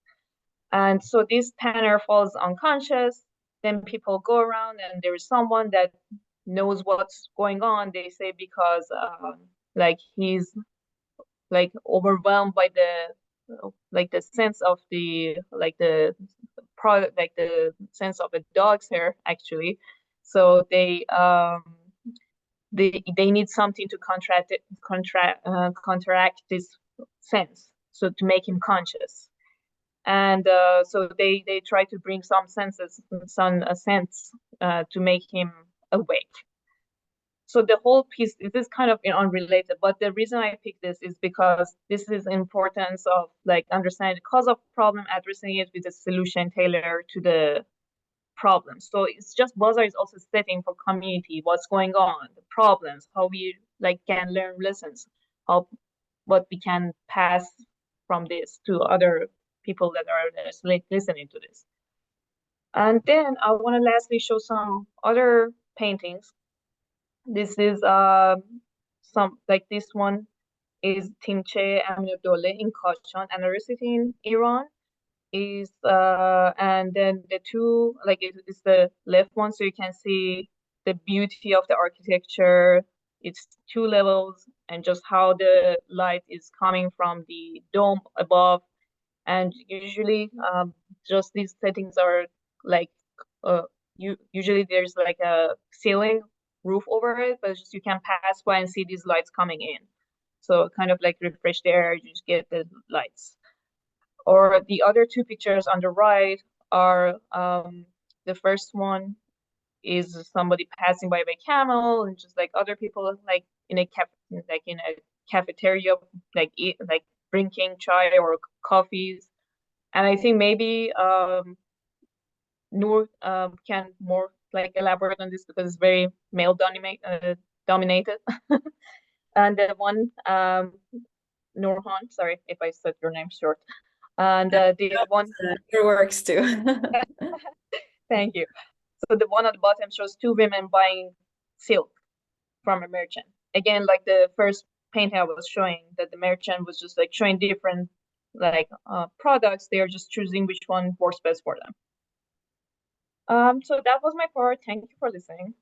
B: And so this tanner falls unconscious. Then people go around, and there is someone that knows what's going on. They say because like he's like overwhelmed by the sense of the product, like the sense of a dog's hair actually. So they need something to counteract this sense, so to make him conscious. And so they try to bring some sense to make him awake. So the whole piece, this is kind of unrelated, but the reason I picked this is because this is importance of like understanding the cause of problem, addressing it with a solution tailored to the problem. So it's just Bazaar is also setting for community, what's going on, the problems, how we like can learn lessons, how what we can pass from this to other people that are listening to this. And then I want to lastly show some other paintings. This is some like this one is Timche Aminuddoleh in Kashan University in Iran. Is and then the two, like it's the left one, so you can see the beauty of the architecture. It's two levels, and just how the light is coming from the dome above. And usually just these settings are like usually there's like a ceiling roof over it, but just you can pass by and see these lights coming in, so kind of like refresh the air, you just get the lights. Or the other two pictures on the right are the first one is somebody passing by camel, and just like other people like in a cafeteria, like drinking chai or coffees. And I think maybe Noor can more like elaborate on this because it's very male dominated. And the one Nourhan, sorry if I said your name short. And the one
F: it works too.
B: Thank you. So the one at the bottom shows two women buying silk from a merchant. Again, like the first painting I was showing, that the merchant was just like showing different like products. They are just choosing which one works best for them. So that was my part. Thank you for listening.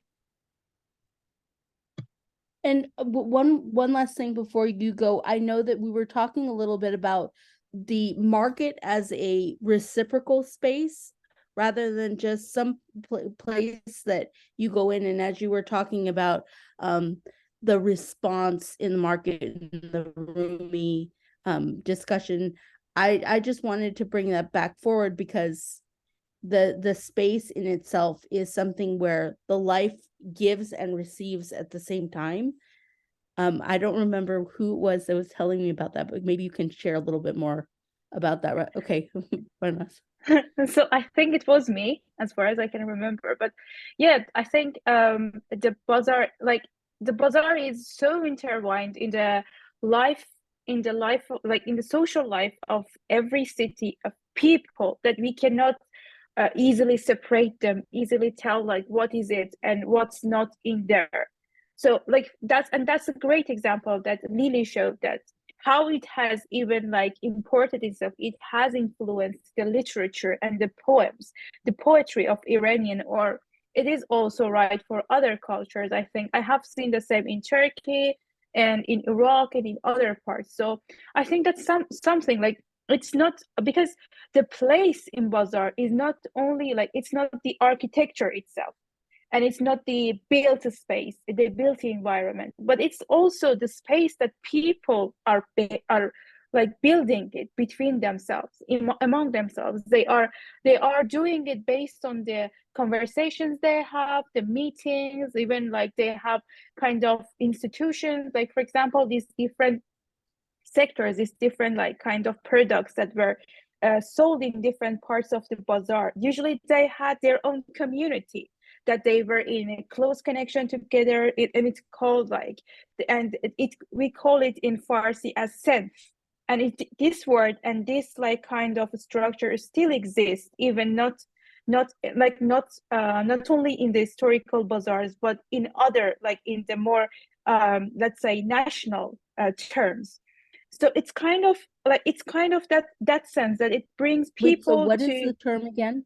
A: And one last thing before you go, I know that we were talking a little bit about the market as a reciprocal space rather than just some place that you go in, and as you were talking about the response in the market in the Rumi discussion, I just wanted to bring that back forward because the space in itself is something where the life gives and receives at the same time. I don't remember who it was that was telling me about that, but maybe you can share a little bit more about that. Right? Okay, Farnaz.
G: So I think it was me, as far as I can remember. But yeah, I think the bazaar, like the bazaar, is so intertwined in the life, like in the social life of every city of people, that we cannot easily separate them, easily tell like what is it and what's not in there. So like that's a great example that Lili showed, that how it has even like imported itself. It has influenced the literature and the poems, the poetry of Iranian, or it is also right for other cultures. I think I have seen the same in Turkey and in Iraq and in other parts. So I think that's something like, it's not because the place in Bazaar is not only like, it's not the architecture itself, and it's not the built space, the built environment, but it's also the space that people are like building it between themselves, among themselves. They are doing it based on the conversations they have, the meetings, even like they have kind of institutions, like for example these different sectors, these different like kind of products that were sold in different parts of the bazaar. Usually they had their own community that they were in a close connection together, and it's called like, and we call it in Farsi as senf. And this word and this like kind of structure still exists, even not only in the historical bazaars, but in other, like in the more let's say national terms. So it's kind of that sense that it brings
A: Wait, so
G: people
A: what
G: to
A: is the term again?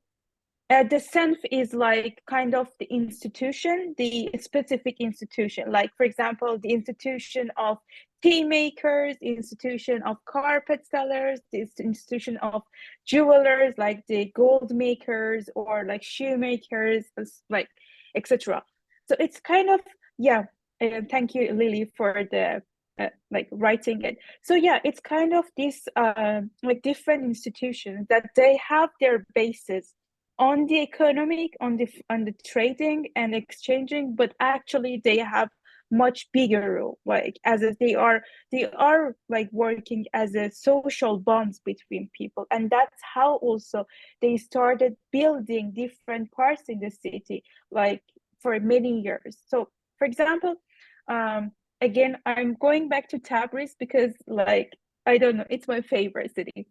G: the senf is like kind of the institution, the specific institution. Like for example, the institution of tea makers, the institution of carpet sellers, the institution of jewelers, like the gold makers or like shoemakers, like etc. So it's kind of, yeah. And thank you, Lili, for the like writing it. So yeah, it's kind of this like different institutions that they have their basis on the economic, on the trading and exchanging, but actually they have much bigger role, like as they are like working as a social bonds between people. And that's how also they started building different parts in the city, like for many years. So for example, again, I'm going back to Tabriz because like, I don't know, it's my favorite city.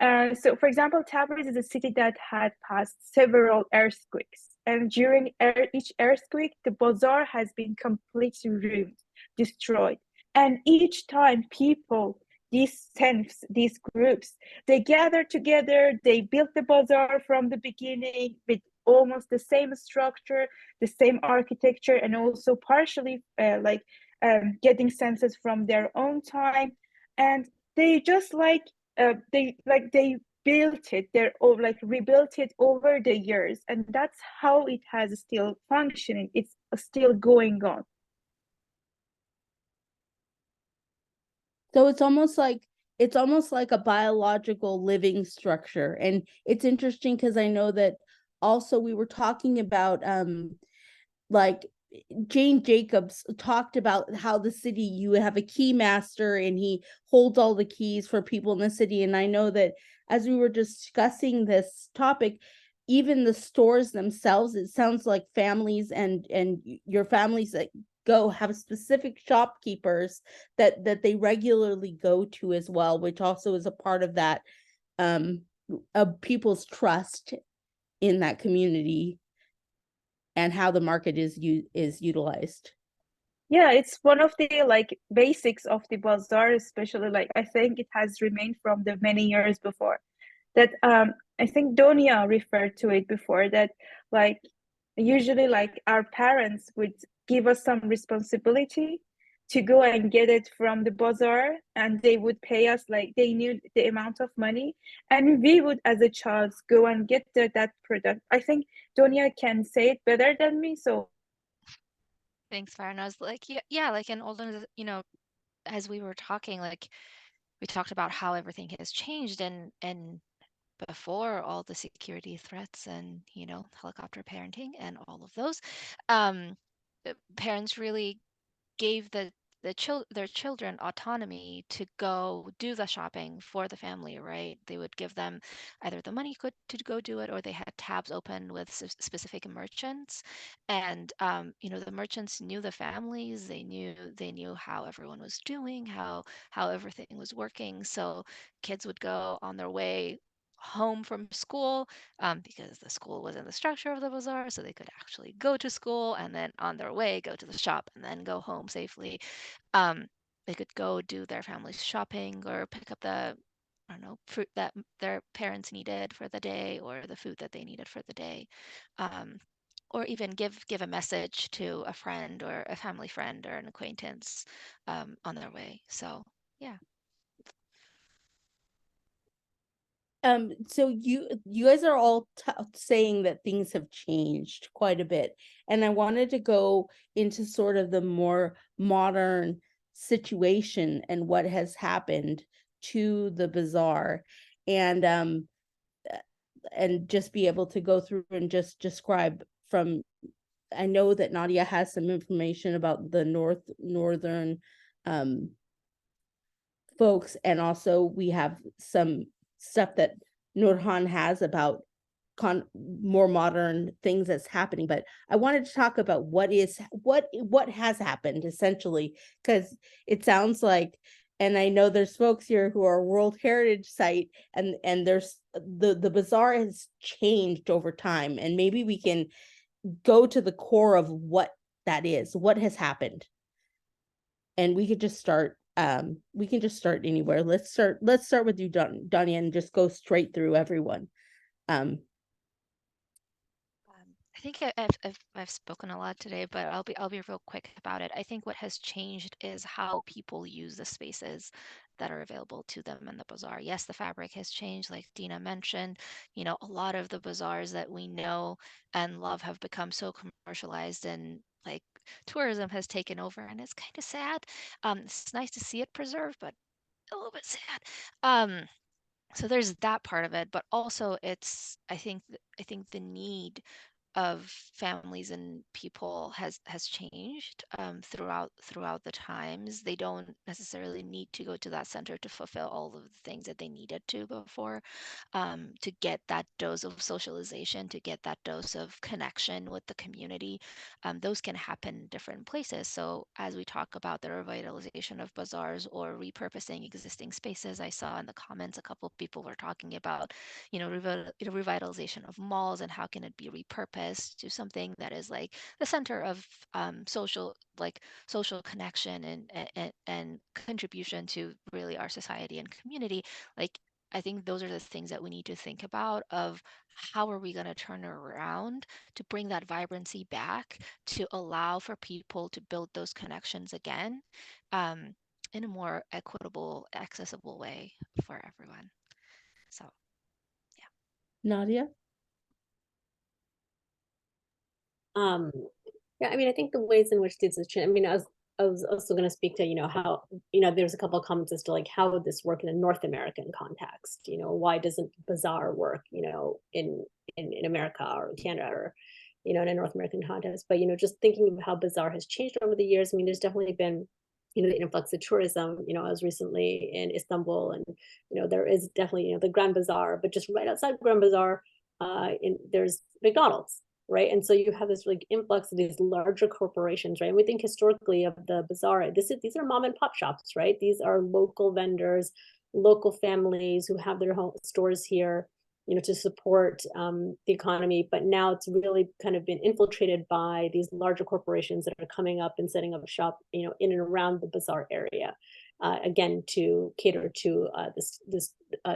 G: So, for example, Tabriz is a city that had passed several earthquakes, and during each earthquake, the bazaar has been completely ruined, destroyed. And each time, people, these senfs, these groups, they gather together. They built the bazaar from the beginning with almost the same structure, the same architecture, and also partially getting senses from their own time. And they just they built it, they're like rebuilt it over the years, and that's how it has still functioning. It's still going on.
A: So it's almost like a biological living structure. And it's interesting because I know that also we were talking about like Jane Jacobs talked about how the city, you have a key master and he holds all the keys for people in the city. And I know that as we were discussing this topic, even the stores themselves, it sounds like families and your families that go have specific shopkeepers that they regularly go to as well, which also is a part of that of people's trust in that community and how the market is utilized.
G: Yeah, it's one of the like basics of the bazaar, especially like I think it has remained from the many years before. That I think Donya referred to it before, that like usually like our parents would give us some responsibility to go and get it from the bazaar, and they would pay us, like they knew the amount of money, and we would as a child go and get that product. I think Donya can say it better than me, so
D: Thanks, Farnaz. Like, yeah, like in older, as we were talking, like we talked about how everything has changed, and before all the security threats and, you know, helicopter parenting and all of those, um, parents really gave their children autonomy to go do the shopping for the family, right? They would give them either the money to go do it, or they had tabs open with specific merchants, and you know, the merchants knew the families. They knew how everyone was doing, how everything was working. So kids would go on their way home from school, because the school was in the structure of the bazaar, so they could actually go to school and then on their way go to the shop and then go home safely. um, they could go do their family's shopping or pick up the, I don't know, fruit that their parents needed for the day, or the food that they needed for the day, um, or even give a message to a friend or a family friend or an acquaintance, on their way. So yeah.
A: So you guys are all saying that things have changed quite a bit, and I wanted to go into sort of the more modern situation and what has happened to the bazaar, and just be able to go through and just describe from. I know that Nadia has some information about the northern folks, and also we have some stuff that Nourhan has about more modern things that's happening. But I wanted to talk about what has happened essentially, because it sounds like, and I know there's folks here who are World Heritage Site, and there's the bazaar has changed over time, and maybe we can go to the core of what that is, what has happened, and we can just start anywhere. Let's start with you, Donya, and just go straight through everyone.
D: I think I've spoken a lot today, but I'll be real quick about it. I think what has changed is how people use the spaces that are available to them in the bazaar. Yes, the fabric has changed, like Dina mentioned. You know, a lot of the bazaars that we know and love have become so commercialized, and like tourism has taken over, and it's kind of sad. It's nice to see it preserved, but a little bit sad. So there's that part of it, but also I think the need of families and people has changed, throughout the times. They don't necessarily need to go to that center to fulfill all of the things that they needed to before, to get that dose of socialization, to get that dose of connection with the community. Those can happen in different places. So as we talk about the revitalization of bazaars or repurposing existing spaces, I saw in the comments a couple of people were talking about, you know, revitalization of malls and how can it be repurposed to something that is like the center of, social connection and contribution to really our society and community. Like, I think those are the things that we need to think about of how are we going to turn it around to bring that vibrancy back, to allow for people to build those connections again, um, in a more equitable, accessible way for everyone. So, yeah.
A: Nadia?
E: Yeah, I mean, I think the ways in which this is changed, I mean, I was also going to speak to, you know, how, you know, there's a couple of comments as to like, how would this work in a North American context? You know, why doesn't bazaar work, you know, in America or Canada, or, you know, in a North American context? But, you know, just thinking of how bazaar has changed over the years, I mean, there's definitely been, you know, the influx of tourism. You know, I was recently in Istanbul, and, you know, there is definitely, you know, the Grand Bazaar, but just right outside Grand Bazaar, there's McDonald's, right? And so you have this like influx of these larger corporations, right? And we think historically of the bazaar, these are mom and pop shops, right? These are local vendors, local families who have their home stores here, you know, to support the economy. But now it's really kind of been infiltrated by these larger corporations that are coming up and setting up shop, you know, in and around the bazaar area, again, to cater to this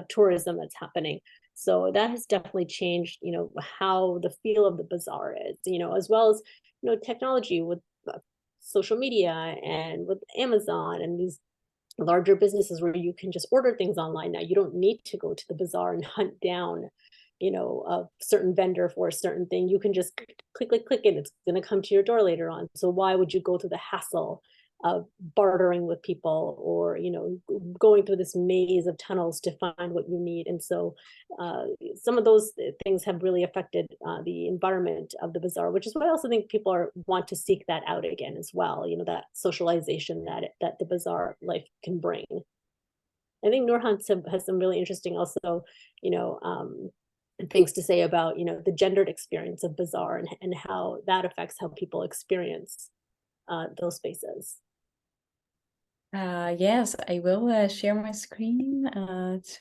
E: tourism that's happening. So that has definitely changed, you know, how the feel of the bazaar is, you know, as well as, you know, technology with social media and with Amazon and these larger businesses where you can just order things online now. You don't need to go to the bazaar and hunt down, you know, a certain vendor for a certain thing. You can just click, and it's going to come to your door later on. So why would you go through the hassle bartering with people, or going through this maze of tunnels to find what you need. And so some of those things have really affected the environment of the bazaar, which is why I also think people want to seek that out again as well, that socialization that the bazaar life can bring. I think Nourhan has some really interesting also, things to say about, the gendered experience of bazaar and how that affects how people experience those spaces.
F: Yes, I will share my screen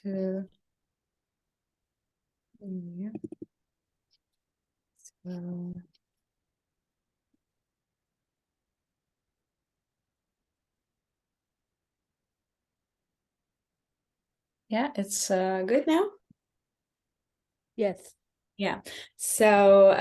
F: to. Yeah. So. Yeah, it's good now.
A: Yes.
F: Yeah. So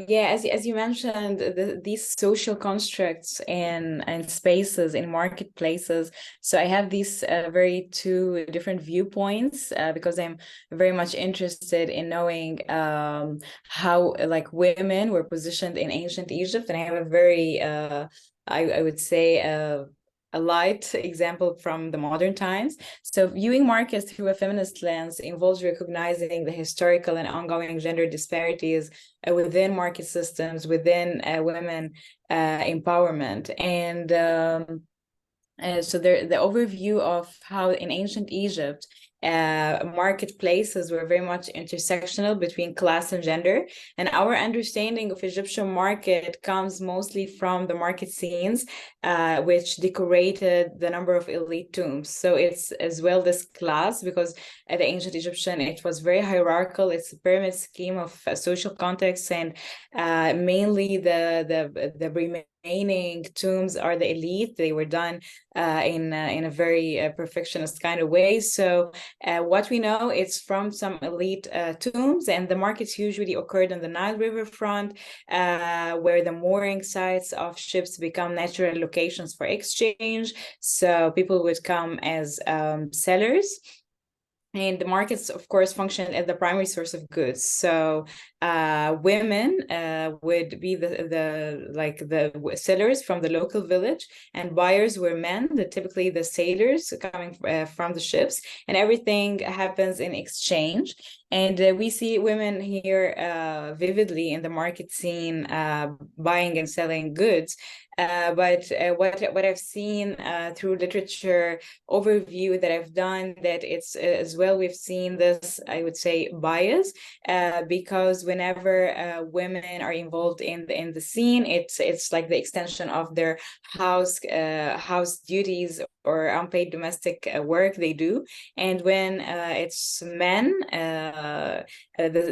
F: yeah, as you mentioned, these social constructs and spaces in marketplaces. So I have these very two different viewpoints because I'm very much interested in knowing how like women were positioned in ancient Egypt, and I have a very I would say a light example from the modern times. So viewing markets through a feminist lens involves recognizing the historical and ongoing gender disparities within market systems, within women empowerment. And so the overview of how in ancient Egypt, marketplaces were very much intersectional between class and gender. And our understanding of Egyptian market comes mostly from the market scenes, which decorated the number of elite tombs. So it's as well this class, because at the ancient Egyptian, it was very hierarchical. It's a pyramid scheme of social context, and mainly the remaining tombs are the elite. They were done in a very perfectionist kind of way. So what we know, it's from some elite tombs, and the markets usually occurred on the Nile River front, where the mooring sites of ships become natural locations for exchange. So people would come as sellers. And the markets, of course, function as the primary source of goods. So women would be the sellers from the local village, and buyers were men, typically the sailors coming from the ships, and everything happens in exchange. And we see women here vividly in the market scene, buying and selling goods. But what I've seen through literature overview that I've done, that it's as well, we've seen this, I would say, bias, because whenever women are involved in the scene, it's like the extension of their house duties or unpaid domestic work they do. And when it's men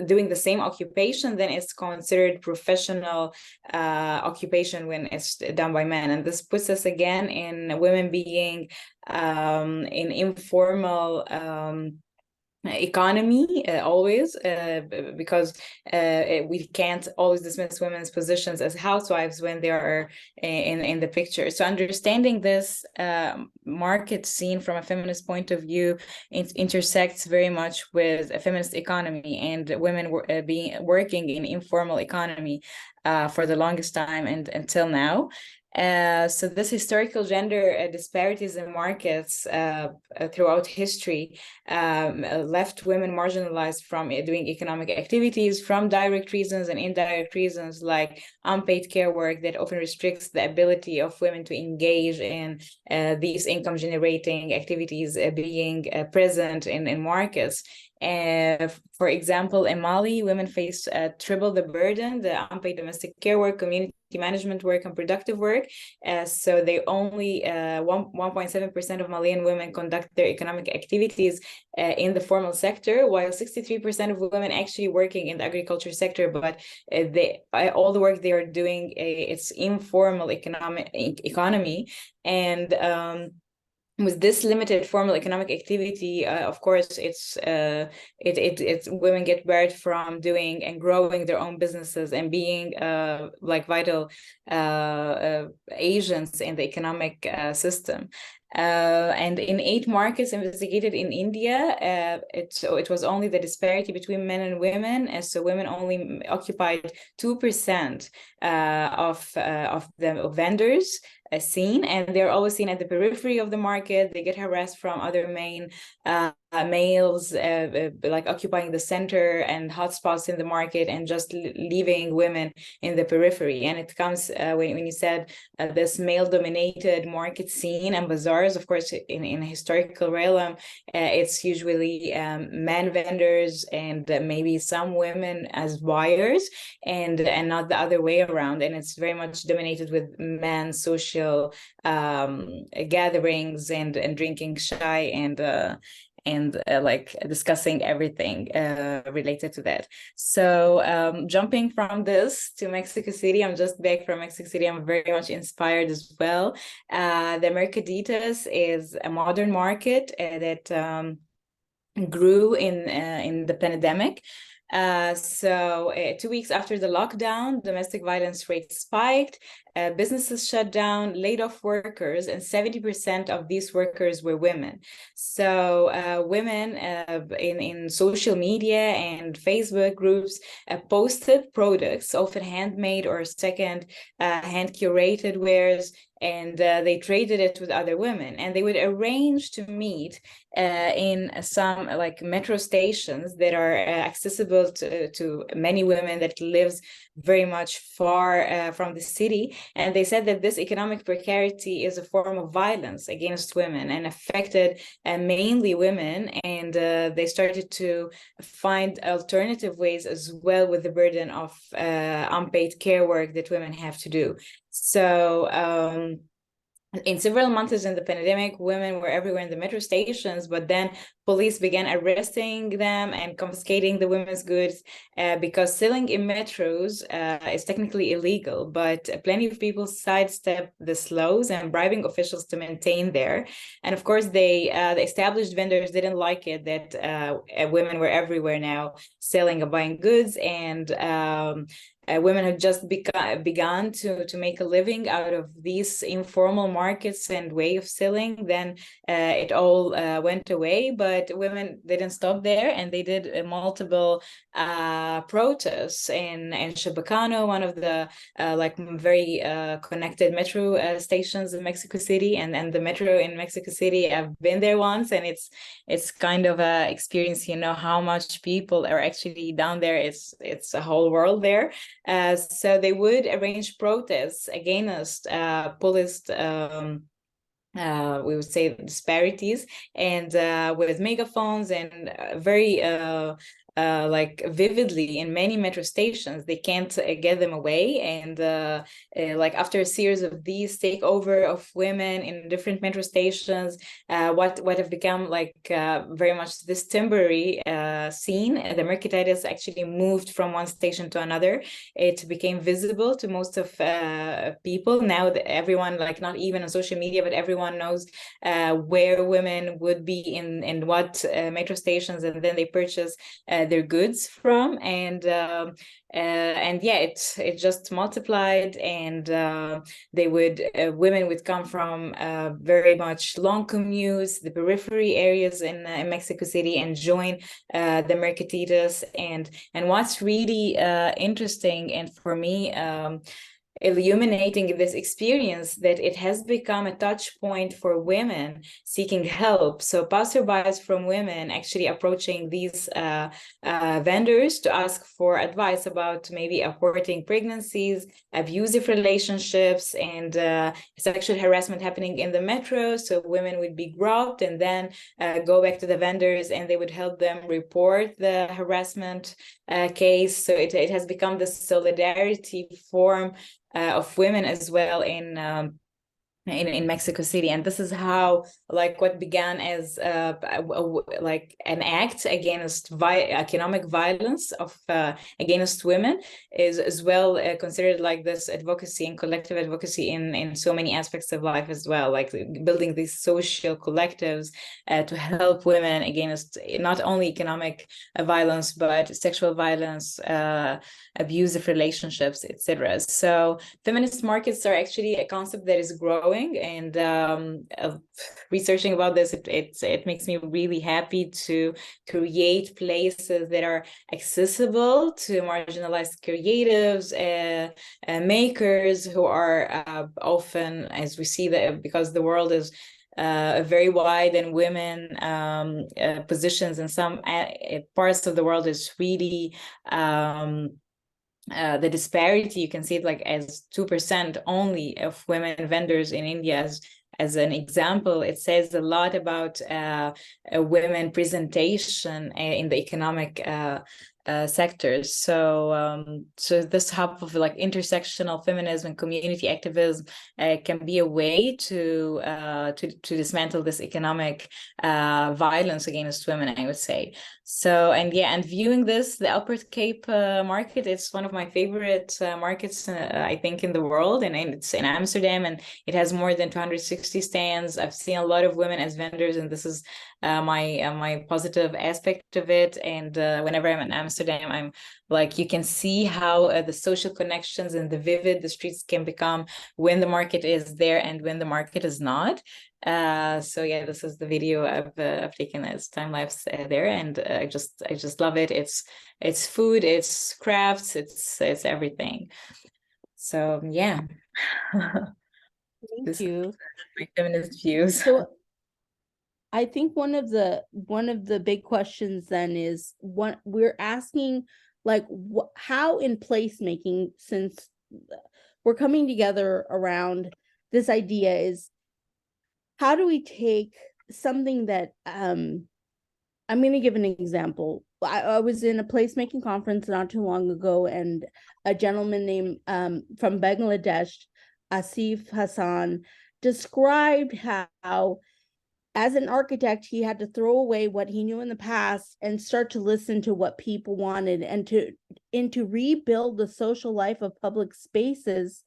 F: doing the same occupation, then it's considered professional occupation when it's done by men. And this puts us again in women being in informal economy always, because we can't always dismiss women's positions as housewives when they are in the picture. So understanding this market scene from a feminist point of view, it intersects very much with a feminist economy and women working in informal economy for the longest time and until now. So this historical gender disparities in markets throughout history left women marginalized from doing economic activities, from direct reasons and indirect reasons like unpaid care work that often restricts the ability of women to engage in these income generating activities being present in markets. For example, in Mali, women face triple the burden: the unpaid domestic care work, community management work, and productive work. So they only 1.7% of Malian women conduct their economic activities in the formal sector, while 63% of women actually working in the agriculture sector. But all the work they are doing, it's informal economy. And with this limited formal economic activity, of course, it's women get barred from doing and growing their own businesses and being like vital agents in the economic system. And in 8 markets investigated in India, it was only the disparity between men and women, and so women only occupied 2% of the vendors seen, and they're always seen at the periphery of the market. They get harassed from other main males, like occupying the center and hotspots in the market, and just leaving women in the periphery. And it comes when you said this male-dominated market scene and bazaars. Of course, in a historical realm, it's usually men vendors and maybe some women as buyers, and not the other way around. And it's very much dominated with men social gatherings and drinking chai and like discussing everything related to that. So jumping from this to Mexico City, I'm just back from Mexico City. I'm very much inspired as well. The Mercaditas is a modern market that grew in the pandemic. So 2 weeks after the lockdown, domestic violence rates spiked, businesses shut down, laid off workers, and 70% of these workers were women. So women in social media and Facebook groups posted products, often handmade or second hand curated wares, and they traded it with other women, and they would arrange to meet in some like metro stations that are accessible to many women that lives very much far from the city. And they said that this economic precarity is a form of violence against women and affected mainly women, and they started to find alternative ways as well with the burden of unpaid care work that women have to do. So in several months in the pandemic, women were everywhere in the metro stations, but then police began arresting them and confiscating the women's goods because selling in metros is technically illegal, but plenty of people sidestep the laws and bribing officials to maintain there. And of course, the established vendors didn't like it that women were everywhere now selling and buying goods, and women had just begun to make a living out of these informal markets and way of selling. Then it all went away, but women didn't stop there, and they did multiple protests in Chabacano, one of the like very connected metro stations in Mexico City. And the metro in Mexico City, I've been there once, and it's kind of a experience, you know, how much people are actually down there. It's a whole world there. So they would arrange protests against police we would say disparities, and with megaphones and very like vividly in many metro stations. They can't get them away, and like after a series of these takeover of women in different metro stations, what have become like very much this temporary scene, the Mercaditas actually moved from one station to another. It became visible to most of people. Now that everyone, like not even on social media, but everyone knows where women would be in what metro stations, and then they purchase their goods from, and yeah, it just multiplied, and they would women would come from very much long commutes, the periphery areas in Mexico City, and join the Mercaditas. And what's really interesting, and for me illuminating this experience, that it has become a touch point for women seeking help. So passerbys from women actually approaching these vendors to ask for advice about maybe aborting pregnancies, abusive relationships, and sexual harassment happening in the metro. So women would be groped and then go back to the vendors, and they would help them report the harassment case. So it has become this solidarity form of women as well in Mexico City. And this is how, like, what began as like an act against economic violence of against women is as well considered like this advocacy and collective advocacy in so many aspects of life as well, like building these social collectives to help women against not only economic violence, but sexual violence, abusive relationships, etc. So feminist markets are actually a concept that is growing growing, and researching about this, it makes me really happy to create places that are accessible to marginalized creatives, makers who are often, as we see that, because the world is very wide, and women positions in some parts of the world is really the disparity. You can see it like as 2% only of women vendors in India as an example. It says a lot about women presentation in the economic sectors. So this hub of like intersectional feminism and community activism can be a way to dismantle this economic violence against women, I would say. So, and viewing this, the Upper Cape market, it's one of my favorite markets, I think, in the world, and it's in Amsterdam, and it has more than 260 stands. I've seen a lot of women as vendors, and this is my positive aspect of it. And whenever I'm in Amsterdam, I'm like, you can see how the social connections and the vivid the streets can become when the market is there and when the market is not. So yeah, this is the video I've taken as time lapse there, and I just love it. It's food, it's crafts, it's everything. So yeah.
A: Thank you.
F: My feminist views.
A: So I think one of the big questions then is what we're asking, like, how in placemaking, since we're coming together around this idea, is how do we take something that I'm going to give an example. I was in a placemaking conference not too long ago, and a gentleman named from Bangladesh, Asif Hassan, described how as an architect, he had to throw away what he knew in the past and start to listen to what people wanted, and to rebuild the social life of public spaces.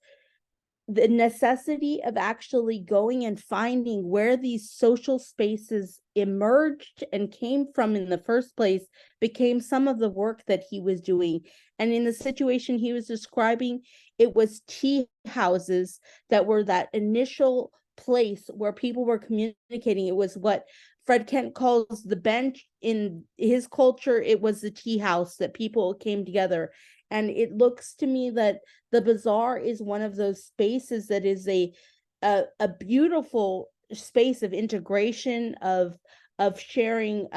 A: The necessity of actually going and finding where these social spaces emerged and came from in the first place became some of the work that he was doing. And in the situation he was describing, it was tea houses that were that initial place where people were communicating. It was what Fred Kent calls the bench. In his culture, it was the tea house that people came together. And it looks to me that the Bazaar is one of those spaces that is a beautiful space of integration, of sharing.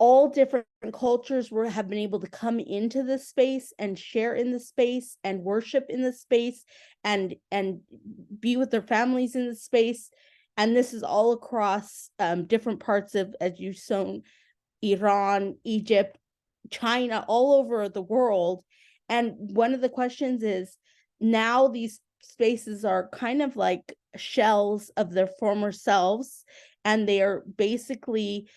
A: All different cultures have been able to come into this space and share in the space and worship in the space and be with their families in the space. And this is all across different parts of, as you've shown, Iran, Egypt, China, all over the world. And one of the questions is, now these spaces are kind of like shells of their former selves, and they are basically,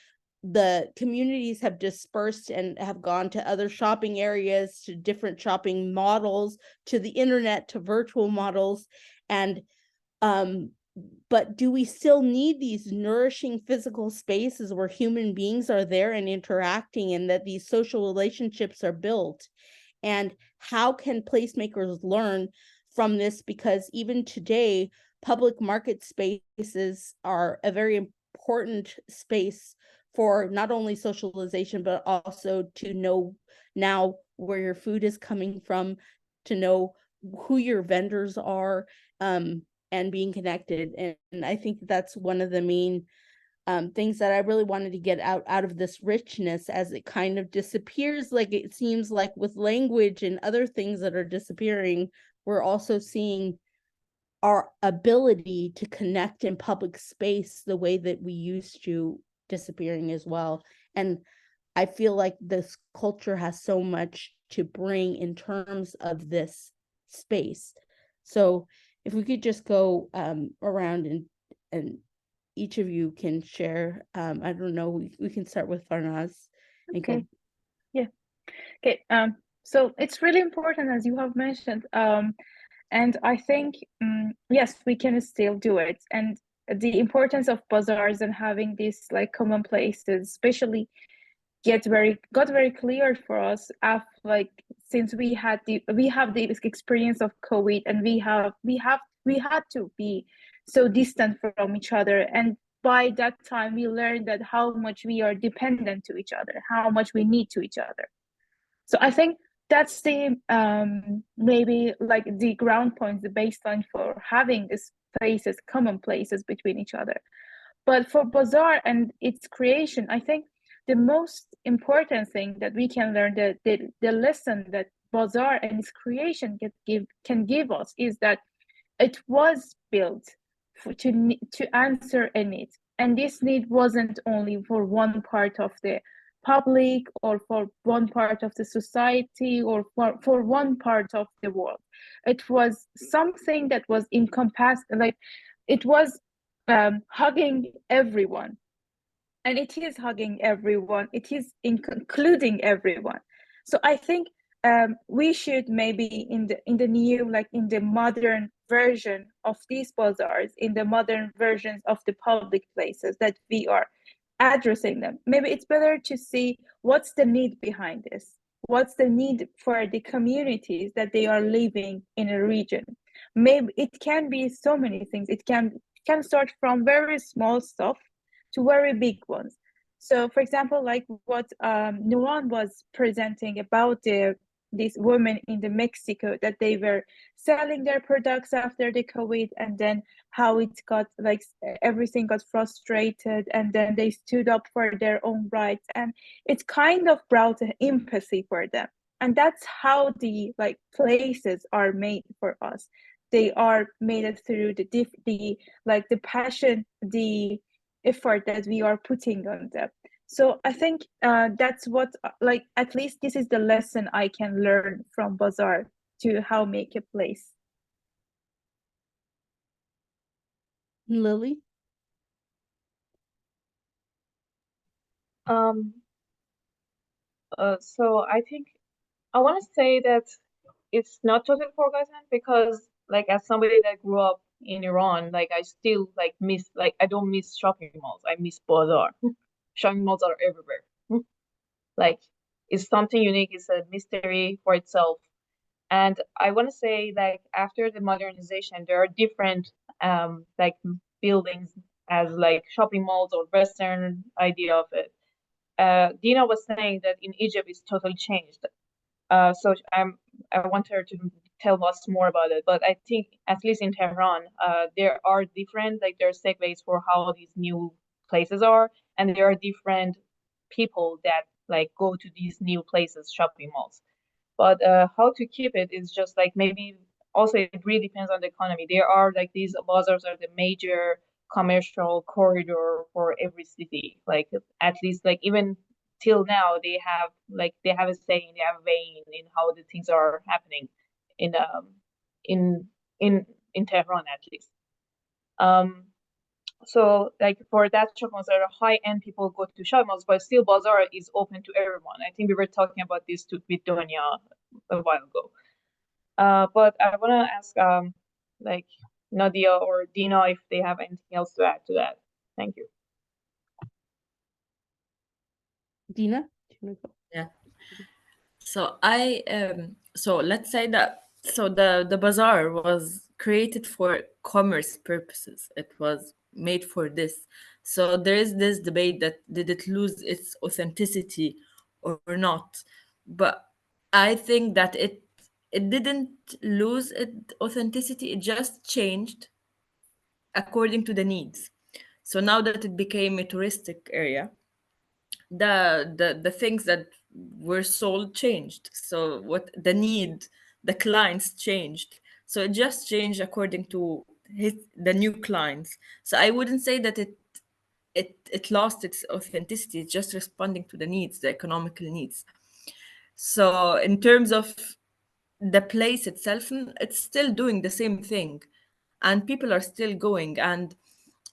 A: the communities have dispersed and have gone to other shopping areas, to different shopping models, to the internet, to virtual models. And but do we still need these nourishing physical spaces where human beings are there and interacting, and that these social relationships are built? And how can placemakers learn from this? Because even today, public market spaces are a very important space for not only socialization, but also to know now where your food is coming from, to know who your vendors are, and being connected. And I think that's one of the main things that I really wanted to get out of this richness, as it kind of disappears. Like, it seems like with language and other things that are disappearing, we're also seeing our ability to connect in public space the way that we used to disappearing as well. And I feel like this culture has so much to bring in terms of this space. So if we could just go around and each of you can share. I don't know, we can start with Farnaz.
G: Okay. Yeah. Okay. So it's really important, as you have mentioned. And I think, yes, we can still do it. And the importance of bazaars and having these like common places, especially got very clear for us since we have the experience of COVID, and we we had to be so distant from each other. And by that time, we learned that how much we are dependent to each other, how much we need to each other. So I think that's the maybe like the ground point, the baseline for having these places, common places between each other. But for Bazaar and its creation, I think the most important thing that we can learn, the lesson that Bazaar and its creation can give us, is that it was built to answer a need. And this need wasn't only for one part of the public or for one part of the society or for one part of the world. It was something that was encompassed, like it was hugging everyone. And it is hugging everyone. It is including everyone. So I think we should maybe in the new, like in the modern version of these bazaars, in the modern versions of the public places that we are addressing them, maybe it's better to see what's the need behind this. What's the need for the communities that they are living in a region? Maybe it can be so many things. It can start from very small stuff to very big ones. So, for example, like what Nourhan was presenting about these women in the Mexico, that they were selling their products after the COVID, and then how it got like everything got frustrated, and then they stood up for their own rights, and it kind of brought empathy for them. And that's how the like places are made for us. They are made through the like the passion, the effort that we are putting on them. So I think that's what, like, at least this is the lesson I can learn from Bazaar to how make a place.
A: Lily?
B: So I think I want to say that it's not totally forgotten, because like as somebody that grew up in Iran, like I still like miss, like I don't miss shopping malls. I miss Bazaar. Shopping malls are everywhere. Like it's something unique. It's a mystery for itself. And I want to say, like after the modernization, there are different like buildings as like shopping malls or Western idea of it. Dina was saying that in Egypt it's totally changed. So I want her to tell us more about it. But I think at least in Tehran, there are different, like there are segues for how these new places are, and there are different people that like go to these new places, shopping malls. But how to keep it is just like maybe also it really depends on the economy. There are like these bazaars are the major commercial corridor for every city. Like at least like even till now they have a say, they have a vein in how the things are happening in in in Tehran at least. So like for that shopping malls are high end people go to shopping malls, but still bazaar is open to everyone. I think we were talking about this with Donya a while ago. But I wanna ask like Nadia or Dina if they have anything else to add to that. Thank you.
A: Dina?
C: Yeah. So so let's say that the bazaar was created for commerce purposes. It was made for this. So there is this debate that did it lose its authenticity or not? But I think that it didn't lose its authenticity. It just changed according to the needs. So now that it became a touristic area, the things that were sold changed. So what the need, the clients changed. So it just changed according to the new clients. So I wouldn't say that it lost its authenticity. It's just responding to the needs, the economical needs. So in terms of the place itself, it's still doing the same thing, and people are still going. And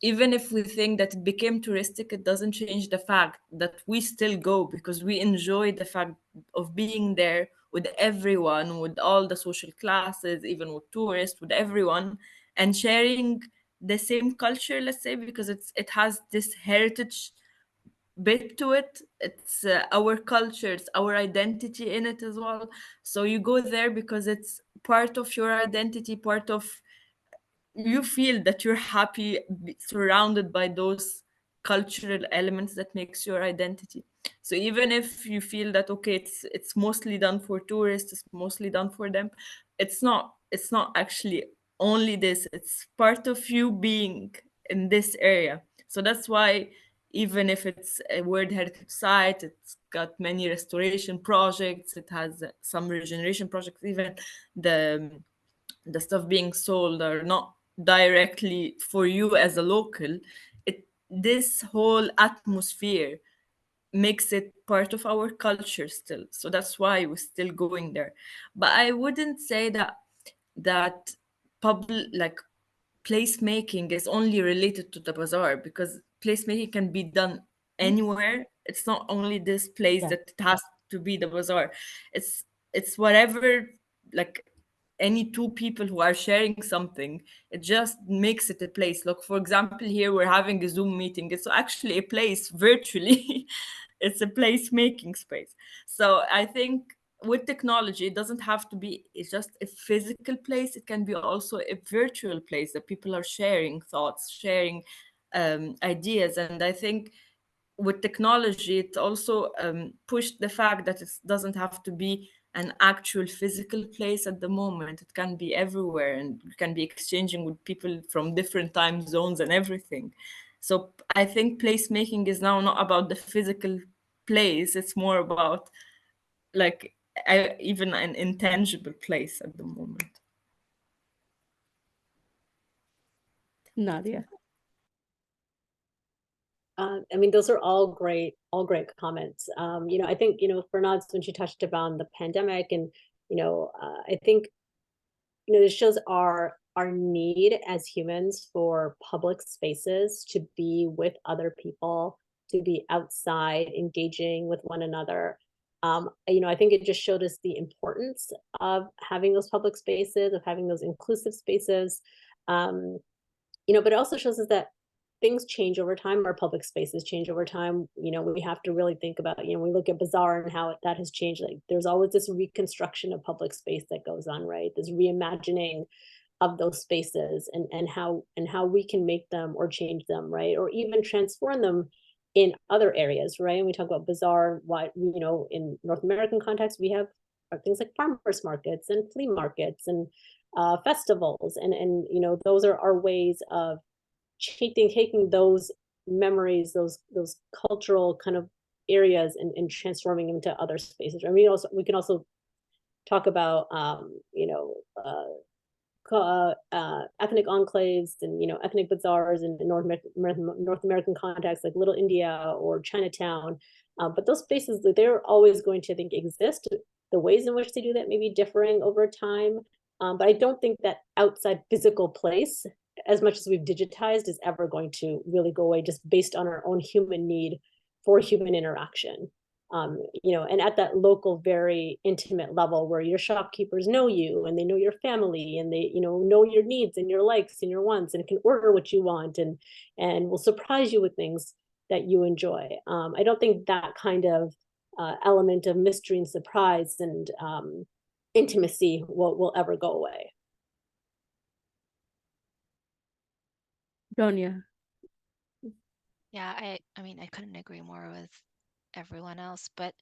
C: even if we think that it became touristic, it doesn't change the fact that we still go because we enjoy the fact of being there with everyone, with all the social classes, even with tourists, with everyone, and sharing the same culture, let's say, because it has this heritage bit to it. It's our culture, it's our identity in it as well. So you go there because it's part of your identity, part of you feel that you're happy surrounded by those cultural elements that makes your identity. So even if you feel that okay, it's mostly done for tourists, it's mostly done for them, it's not actually only this, it's part of you being in this area. So that's why even if it's a World Heritage Site, it's got many restoration projects, it has some regeneration projects, even the the stuff being sold are not directly for you as a local. This whole atmosphere makes it part of our culture still, so that's why we're still going there. But I wouldn't say that public, like, placemaking is only related to the bazaar, because placemaking can be done anywhere. It's not only this place
A: Yeah.
C: that it has to be the bazaar. It's whatever, like, any two people who are sharing something, it just makes it a place. Look, for example, here we're having a Zoom meeting, it's actually a place virtually. It's a place making space. So I think with technology, it doesn't have to be, it's just a physical place, it can be also a virtual place that people are sharing thoughts, sharing ideas. And I think with technology, it also pushed the fact that it doesn't have to be an actual physical place at the moment. It can be everywhere, and you can be exchanging with people from different time zones and everything. So I think placemaking is now not about the physical place, it's more about, like, even an intangible place at the moment.
A: Nadia.
E: I mean, those are all great comments. You know, I think, you know, Farnaz, when she touched upon the pandemic, and, you know, I think, you know, this shows our need as humans for public spaces to be with other people, to be outside, engaging with one another. You know, I think it just showed us the importance of having those public spaces, of having those inclusive spaces. You know, but it also shows us that things change over time. Our public spaces change over time. You know, we have to really think about, you know, we look at Bazaar and how that has changed. Like, there's always this reconstruction of public space that goes on, right? This reimagining of those spaces, and how we can make them or change them, right? Or even transform them in other areas, right? And we talk about Bazaar, why, you know, in North American context, we have things like farmers markets and flea markets and festivals, and you know, those are our ways of taking those memories, those cultural kind of areas, and transforming them into other spaces. I mean, also, we can also talk about you know, ethnic enclaves and, you know, ethnic bazaars in North American context, like Little India or Chinatown. But those spaces, they're always going to, I think, exist. The ways in which they do that may be differing over time. But I don't think that outside physical place, as much as we've digitized, is ever going to really go away, just based on our own human need for human interaction. You know, and at that local, very intimate level, where your shopkeepers know you and they know your family, and they, you know your needs and your likes and your wants, and can order what you want, and will surprise you with things that you enjoy. I don't think that kind of element of mystery and surprise and intimacy will ever go away.
A: Donya.
D: Yeah, I mean, I couldn't agree more with everyone else, but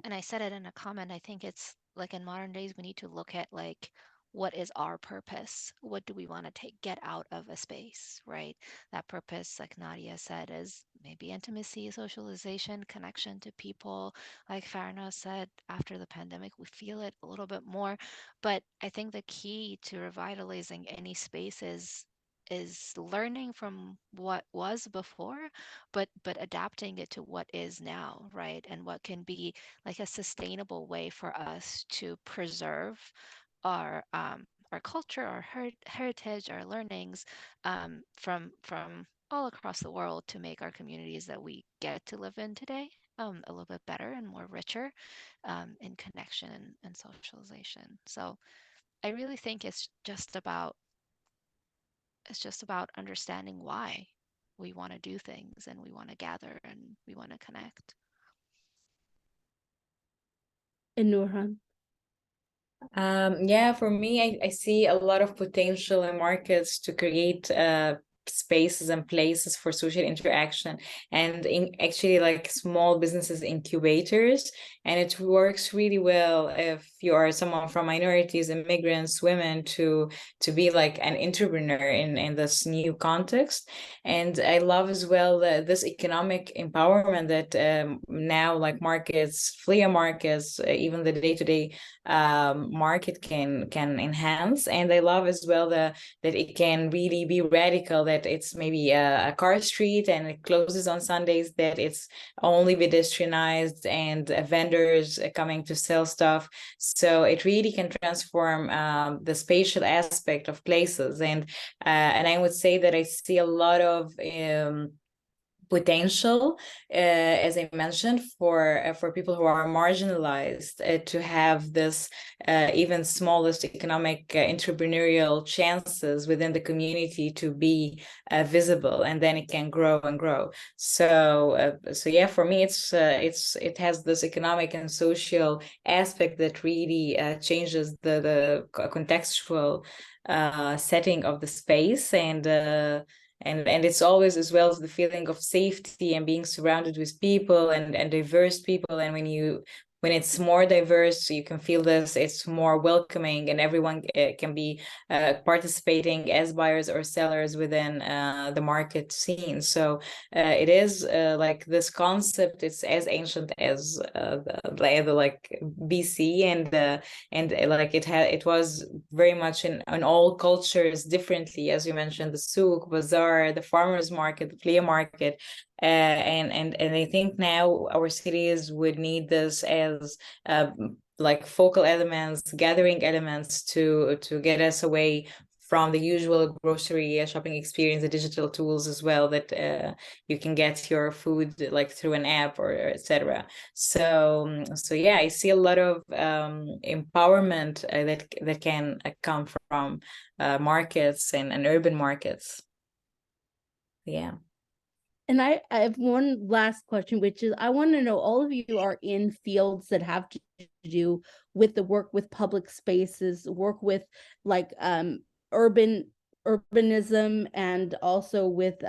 D: and I said it in a comment, I think it's like in modern days we need to look at, like, what is our purpose? What do we want to get out of a space, right? That purpose, like Nadia said, is maybe intimacy, socialization, connection to people. Like Farna said, after the pandemic, we feel it a little bit more. But I think the key to revitalizing any space is learning from what was before, but adapting it to what is now, right? And what can be like a sustainable way for us to preserve our culture, our heritage, our learnings, from all across the world, to make our communities that we get to live in today a little bit better and more richer in connection and socialization. So I really think it's just about understanding why we want to do things, and we want to gather, and we want to connect.
A: And Nourhan.
F: Yeah, for me, I see a lot of potential in markets to create spaces and places for social interaction, and actually like small businesses incubators. And it works really well if you are someone from minorities, immigrants, women, to be like an entrepreneur in this new context. And I love as well this economic empowerment that now like markets, flea markets, even the day-to-day market can enhance. And I love as well that it can really be radical, that it's maybe a car street and it closes on Sundays, that it's only pedestrianized and vendors coming to sell stuff. So it really can transform the spatial aspect of places. And I would say that I see a lot of potential, as I mentioned, for people who are marginalized, to have this even smallest economic entrepreneurial chances within the community to be visible, and then it can grow and grow. So yeah, for me, it has this economic and social aspect that really changes the contextual setting of the space. And it's always as well as the feeling of safety and being surrounded with people and diverse people. And when it's more diverse, you can feel this, it's more welcoming, and everyone can be participating as buyers or sellers within the market scene. So it is like this concept, it's as ancient as the like BC, and like it was very much in all cultures differently, as you mentioned, the souk, bazaar, the farmers market, the flea market. And I think now our cities would need this as like focal elements, gathering elements to get us away from the usual grocery shopping experience, the digital tools as well, that you can get your food like through an app or etc. So yeah, I see a lot of empowerment that can come from markets and urban markets. Yeah.
A: And I have one last question, which is I want to know, all of you are in fields that have to do with the work with public spaces, work with like urbanism, and also with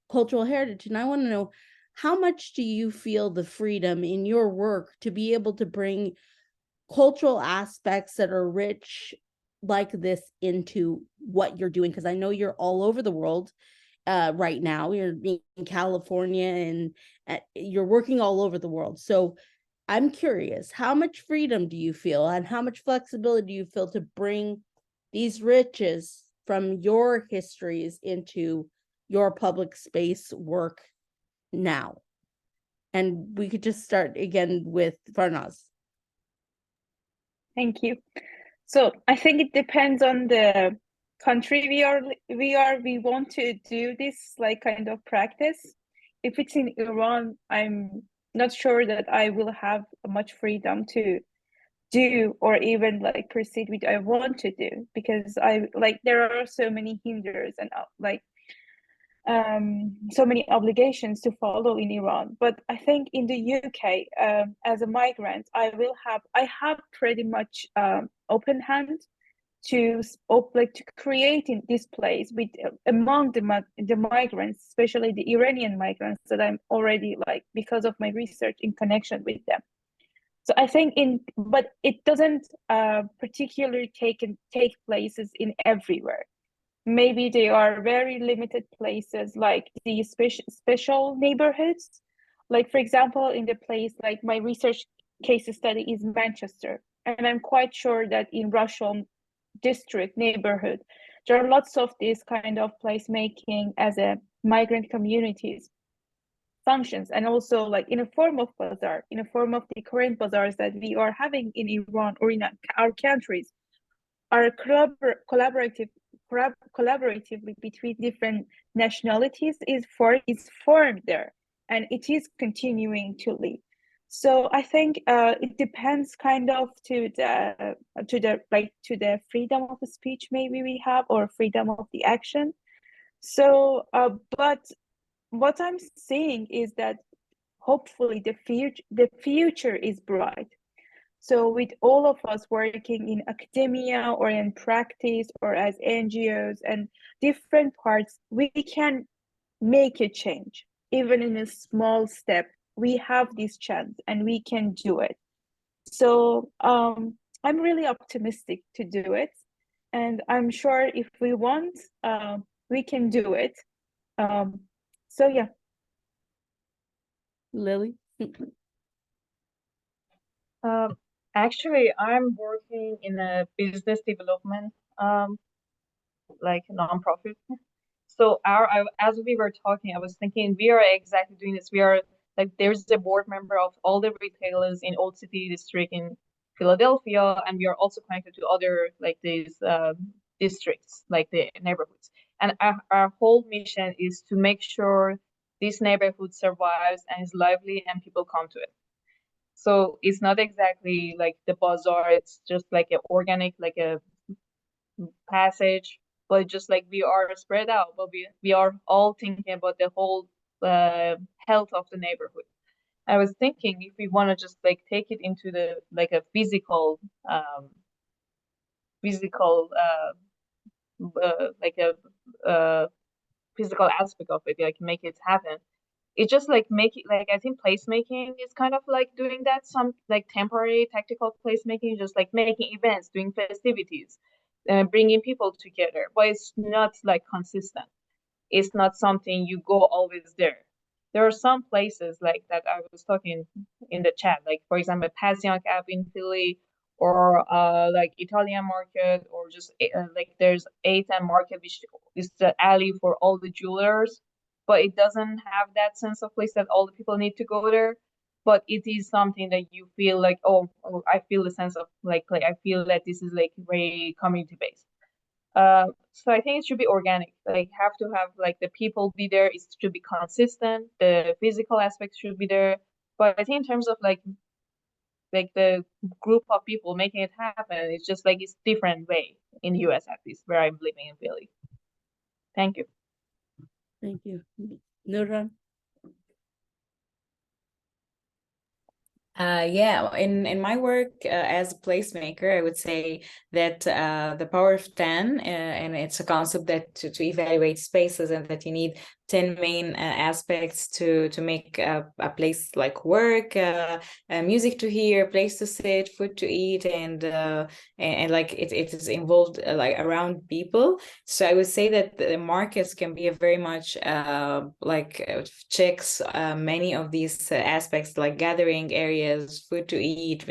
A: cultural heritage. And I want to know, how much do you feel the freedom in your work to be able to bring cultural aspects that are rich like this into what you're doing? Because I know you're all over the world. Right now you're in California, and you're working all over the world. So I'm curious, how much freedom do you feel and how much flexibility do you feel to bring these riches from your histories into your public space work now? And we could just start again with Farnaz.
G: Thank you. So I think it depends on the country we want to do this like kind of practice. If it's in Iran, I'm not sure that I will have much freedom to do or even like proceed with I want to do, because I like there are so many hinders and like so many obligations to follow in Iran. But I think in the UK, as a migrant, I have pretty much open hand to like to create in this place with among the migrants, especially the Iranian migrants that I'm already like, because of my research, in connection with them. So I think but it doesn't particularly take places in everywhere. Maybe they are very limited places, like the special neighborhoods. Like for example, in the place, like my research case study is Manchester, and I'm quite sure that in Russian district neighborhood, there are lots of this kind of placemaking as a migrant communities functions, and also like in a form of bazaar, in a form of the current bazaars that we are having in Iran or in our countries, are collaboratively between different nationalities is formed there, and it is continuing to live. So I think it depends kind of to the freedom of speech maybe we have, or freedom of the action. So but what I'm seeing is that hopefully the future is bright. So with all of us working in academia or in practice or as NGOs and different parts, we can make a change, even in a small step. We have this chance and we can do it. So I'm really optimistic to do it. And I'm sure if we want, we can do it. So yeah.
A: Lily?
B: Actually, I'm working in a business development, like nonprofit. So as we were talking, I was thinking we are exactly doing this. We are like, there's a board member of all the retailers in Old City District in Philadelphia, and we are also connected to other like these districts, like the neighborhoods. And our whole mission is to make sure this neighborhood survives and is lively and people come to it. So it's not exactly like the bazaar, it's just like an organic, like a passage, but just like we are spread out, but we are all thinking about the whole health of the neighborhood. I was thinking if we want to just like take it into the like a physical like a physical aspect of it, like make it happen. It's just like make it like, I think placemaking is kind of like doing that, some like temporary tactical placemaking, just like making events, doing festivities, bringing people together, but it's not like consistent. It's not something you go always there. There are some places like that I was talking in the chat, like for example, Pasiank app in Philly, or like Italian market, or just like there's A10 market, which is the alley for all the jewelers, but it doesn't have that sense of place that all the people need to go there. But it is something that you feel like, oh, I feel the sense of like I feel that this is like very community based. So I think it should be organic. Like have to have like the people be there. It should be consistent. The physical aspects should be there. But I think in terms of like the group of people making it happen, it's just like it's different way in the US, at least where I'm living in Philly. Thank you.
A: Thank you. Nourhan?
F: Yeah, in my work as a placemaker, I would say that the power of 10, and it's a concept that to evaluate spaces, and that you need 10 main aspects to make a place like work, music to hear, place to sit, food to eat, and like it is involved like around people. So I would say that the markets can be a very much checks many of these aspects, like gathering areas, food to eat,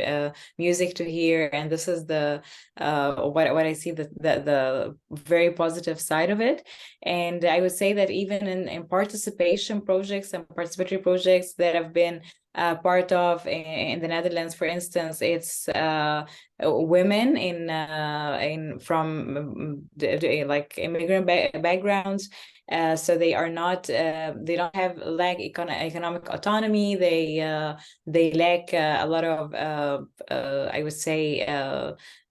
F: music to hear, and this is the what I see the very positive side of it. And I would say that even in participation projects and participatory projects that have been part of in the Netherlands, for instance, it's women in from like immigrant backgrounds. So they are not they don't have economic autonomy. They lack a lot of I would say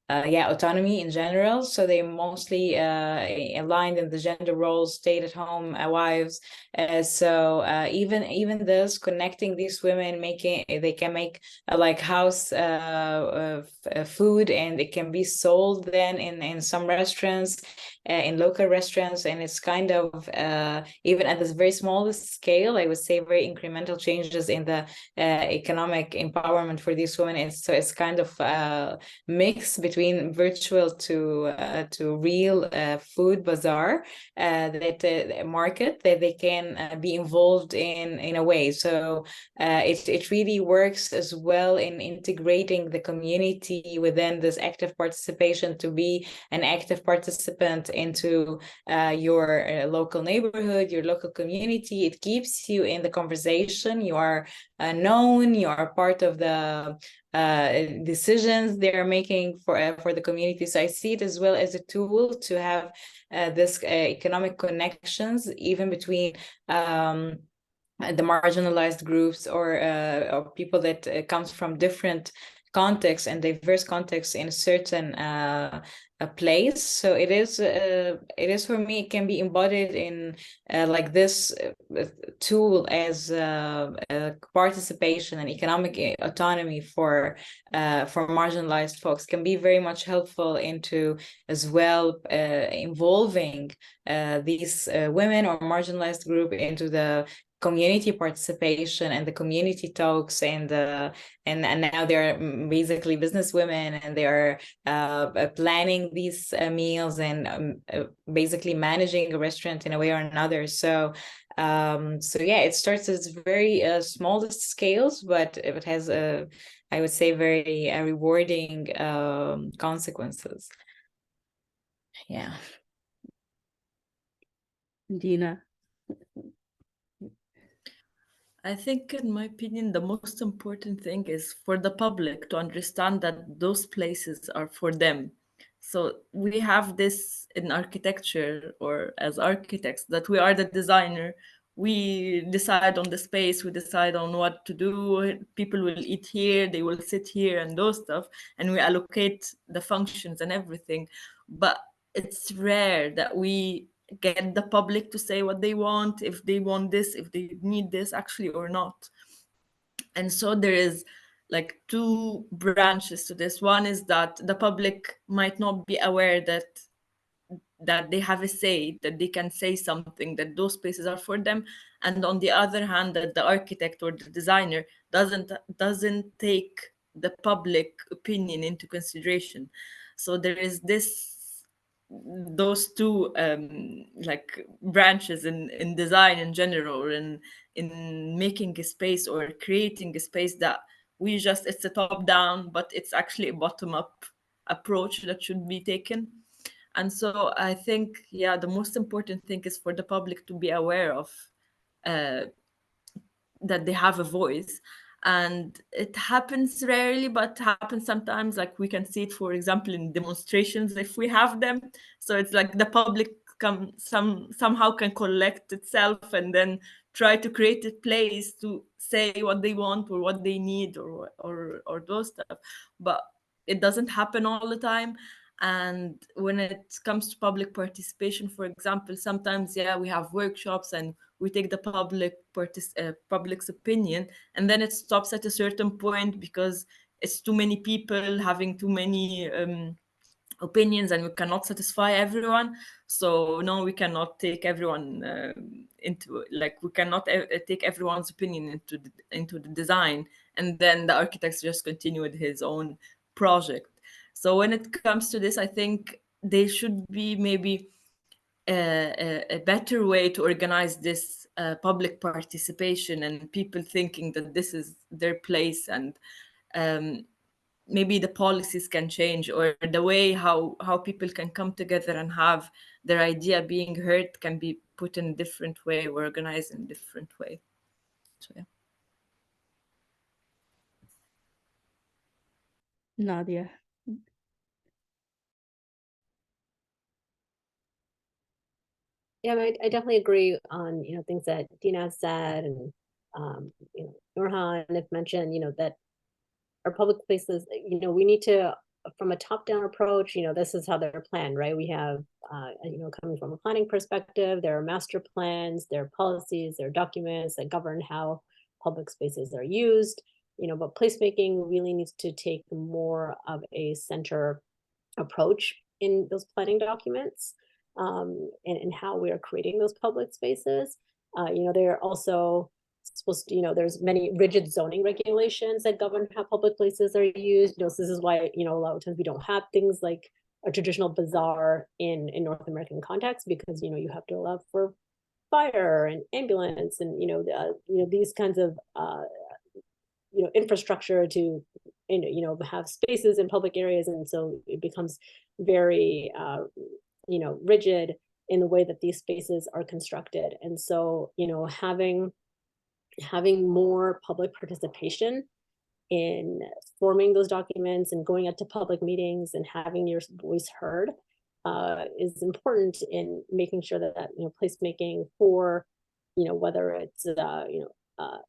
F: autonomy in general. So they mostly aligned in the gender roles, stayed at home wives. So even this, connecting these women, they can make like house food, and it can be sold then in some restaurants, in local restaurants, and it's kind of even at this very small scale, I would say very incremental changes in the economic empowerment for these women. It's kind of mix between virtual to real food bazaar that market that they can be involved in a way. So it really works as well in integrating the community within this active participation, to be an active participant into your local neighborhood, your local community. It keeps you in the conversation. You are known. You are part of the decisions they are making for the community. So I see it as well as a tool to have this economic connections, even between the marginalized groups or people that comes from different context and diverse context in a certain a place. So it is for me, it can be embodied in like this tool as participation and economic autonomy for marginalized folks, can be very much helpful into as well involving these women or marginalized group into the community participation and the community talks, and now they're basically business women, and they are planning these meals and basically managing a restaurant in a way or another. So yeah, it starts as very small scales, but it has I would say very rewarding consequences. Yeah.
A: Dina.
C: I think, in my opinion, the most important thing is for the public to understand that those places are for them. So we have this in architecture, or as architects, that we are the designer. We decide on the space, we decide on what to do. People will eat here, they will sit here, and those stuff. And we allocate the functions and everything. But it's rare that we get the public to say what they want, if they want this, if they need this actually or not. And so there is like two branches to this. One is that the public might not be aware that they have a say, that they can say something, that those spaces are for them. And on the other hand, that the architect or the designer doesn't take the public opinion into consideration. So there is those two like branches in design in general, or in making a space or creating a space, that it's a top down, but it's actually a bottom up approach that should be taken. And so I think, yeah, the most important thing is for the public to be aware of that they have a voice. And it happens rarely, but happens sometimes. Like we can see it, for example, in demonstrations, if we have them. So it's like the public somehow can collect itself and then try to create a place to say what they want or what they need, or those stuff. But it doesn't happen all the time. And when it comes to public participation, for example, sometimes, yeah, we have workshops and we take the public's opinion, and then it stops at a certain point because it's too many people having too many opinions, and we cannot satisfy everyone. So no, we cannot take everyone into, like, we cannot take everyone's opinion into the design, and then the architects just continue with his own project. So when it comes to this, I think there should be maybe a better way to organize this public participation, and people thinking that this is their place, and maybe the policies can change, or the way how people can come together and have their idea being heard can be put in a different way, or organized in a different way. So yeah.
A: Nadia.
E: Yeah, I definitely agree on, things that Dina said, and Nourhan have mentioned, that our public places, we need to, from a top-down approach, this is how they're planned, right? We have, coming from a planning perspective, there are master plans, there are policies, there are documents that govern how public spaces are used, but placemaking really needs to take more of a center approach in those planning documents, and how we are creating those public spaces. They're also supposed to, there's many rigid zoning regulations that govern how public places are used. So this is why, a lot of times we don't have things like a traditional bazaar in North American context, because, you have to allow for fire and ambulance and, these kinds of, infrastructure to, have spaces in public areas. And so it becomes very, rigid in the way that these spaces are constructed. And so, having more public participation in forming those documents and going out to public meetings and having your voice heard is important in making sure that, placemaking for, whether it's,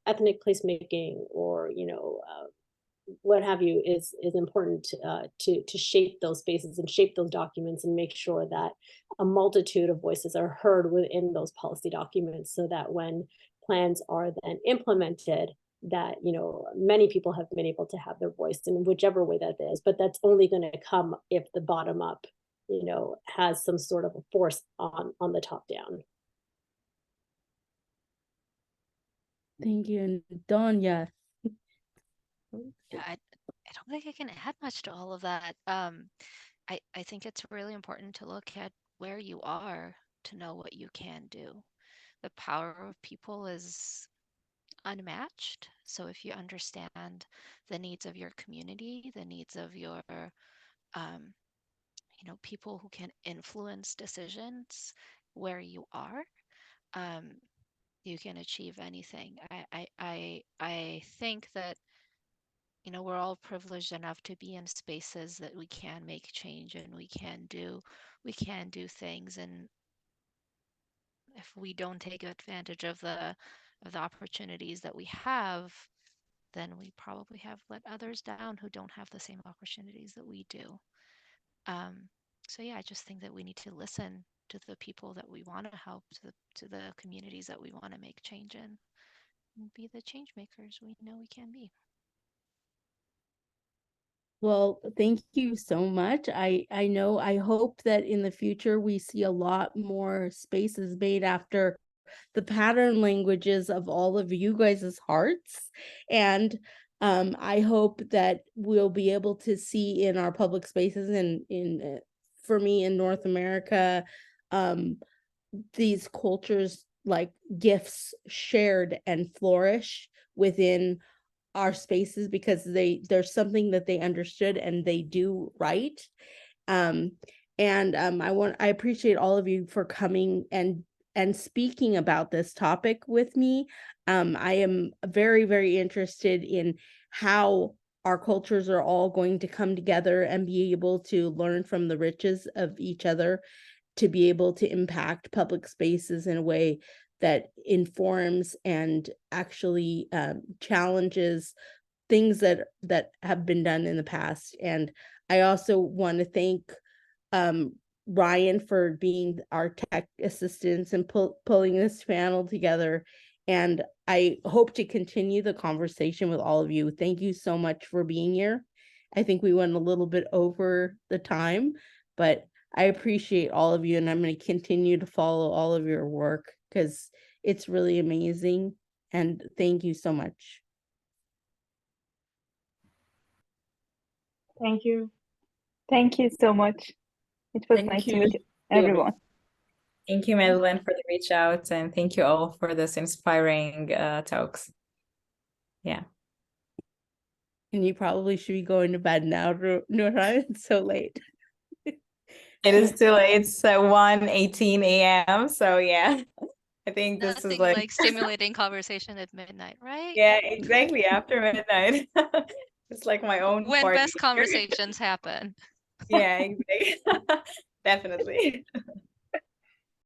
E: ethnic placemaking or, what have you is important to shape those spaces and shape those documents and make sure that a multitude of voices are heard within those policy documents, so that when plans are then implemented, that many people have been able to have their voice in whichever way that is. But that's only going to come if the bottom up has some sort of a force on the top down.
A: Thank you. And Donya.
D: Yeah, I don't think I can add much to all of that. I think it's really important to look at where you are to know what you can do. The power of people is unmatched. So if you understand the needs of your community, the needs of your people who can influence decisions where you are, you can achieve anything. I think that we're all privileged enough to be in spaces that we can make change and we can do things. And if we don't take advantage of the opportunities that we have, then we probably have let others down who don't have the same opportunities that we do. So yeah, I just think that we need to listen to the people that we want to help, to the communities that we want to make change in, and be the change makers we know we can be.
A: Well, thank you so much. I hope that in the future we see a lot more spaces made after the pattern languages of all of you guys' hearts. And I hope that we'll be able to see in our public spaces and for me in North America, these cultures like gifts shared and flourish within our spaces, because there's something that they understood and they do right. I appreciate all of you for coming and speaking about this topic with me. I am very, very interested in how our cultures are all going to come together and be able to learn from the riches of each other, to be able to impact public spaces in a way that informs and actually challenges things that have been done in the past. And I also want to thank Ryan for being our tech assistants and pulling this panel together. And I hope to continue the conversation with all of you. Thank you so much for being here. I think we went a little bit over the time, but I appreciate all of you, and I'm going to continue to follow all of your work because it's really amazing. And thank you so much.
B: Thank you.
G: Thank you so much. It was nice to meet everyone.
F: Thank you, Madeleine, for the reach out, and thank you all for this inspiring talks. Yeah.
A: And you probably should be going to bed now, Nourhan. It's so late.
F: It is too late. It's 1:18 a.m. So yeah, I think this
D: Nothing
F: is like
D: stimulating conversation at midnight, right?
F: Yeah, exactly, after midnight. It's like my own
D: When
F: party.
D: best conversations happen.
F: Yeah, exactly. Definitely.